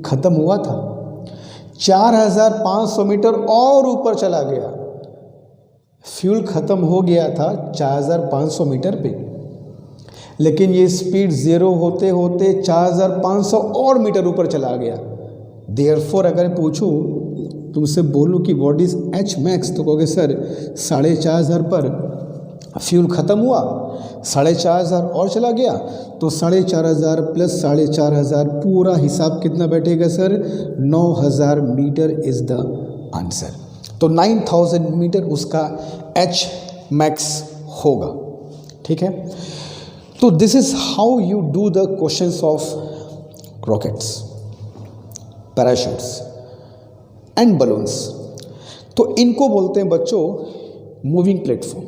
ख़त्म हुआ था, 4500 मीटर और ऊपर चला गया। फ्यूल ख़त्म हो गया था 4500 मीटर पे, लेकिन ये स्पीड 0 होते होते 4500 और मीटर ऊपर चला गया। देयरफॉर अगर पूछूं तुमसे बोलूं कि व्हाट इज एच मैक्स, तो कहोगे सर 4500 पर फ्यूल ख़त्म हुआ, 4500 और चला गया, तो 4500 प्लस 4500 पूरा हिसाब कितना बैठेगा sir, 9000 metre is the answer. तो 9000 मीटर उसका एच मैक्स होगा। ठीक है, तो this is how you do the questions of rockets, parachutes and balloons. तो इनको बोलते हैं बच्चों मूविंग प्लेटफॉर्म।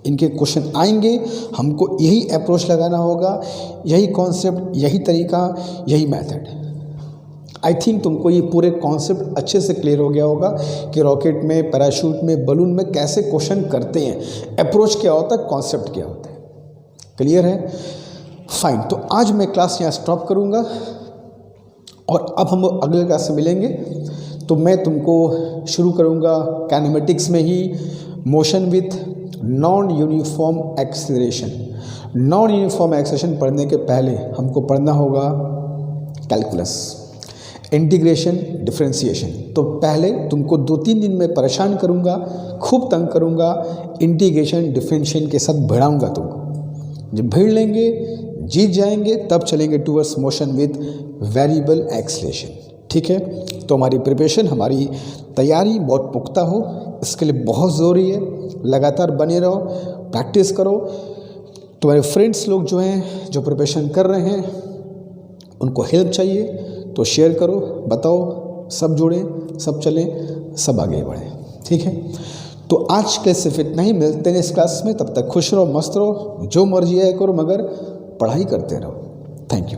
इनके क्वेश्चन आएंगे, हमको यही अप्रोच लगाना होगा, यही कॉन्सेप्ट, यही तरीका, यही मेथड। आई थिंक तुमको ये पूरे कॉन्सेप्ट अच्छे से क्लियर हो गया होगा कि रॉकेट में, पैराशूट में, बलून में कैसे क्वेश्चन करते हैं, अप्रोच क्या होता है, कॉन्सेप्ट क्या होता है। क्लियर है? फाइन। तो आज मैं क्लास यहाँ स्टॉप करूँगा और अब हम अगले क्लास में मिलेंगे। तो मैं तुमको शुरू करूँगा काइनेमेटिक्स में ही, motion with non uniform acceleration. Non uniform acceleration पढ़ने के पहले हमको पढ़ना होगा कैलकुलस, इंटीग्रेशन, डिफरेंशिएशन। तो पहले तुमको 2-3 दिन में परेशान करूँगा, खूब तंग करूँगा, इंटीग्रेशन डिफरेंशिएशन के साथ भिड़ाऊँगा तुमको। जब भिड़ लेंगे, जीत जाएंगे, तब चलेंगे towards motion with variable acceleration. ठीक है, तो हमारी प्रिपरेशन, हमारी तैयारी बहुत पुख्ता हो, इसके लिए बहुत ज़रूरी है। लगातार बने रहो, प्रैक्टिस करो। तुम्हारे फ्रेंड्स लोग जो हैं, जो प्रिपरेशन कर रहे हैं, उनको हेल्प चाहिए तो शेयर करो, बताओ, सब जुड़ें, सब चलें, सब आगे बढ़ें। ठीक है, तो आज के सिर्फ इतना ही, मिलते हैं इस क्लास में। तब तक खुश रहो, मस्त रहो, जो मर्जी है करो, मगर पढ़ाई करते रहो। Thank you.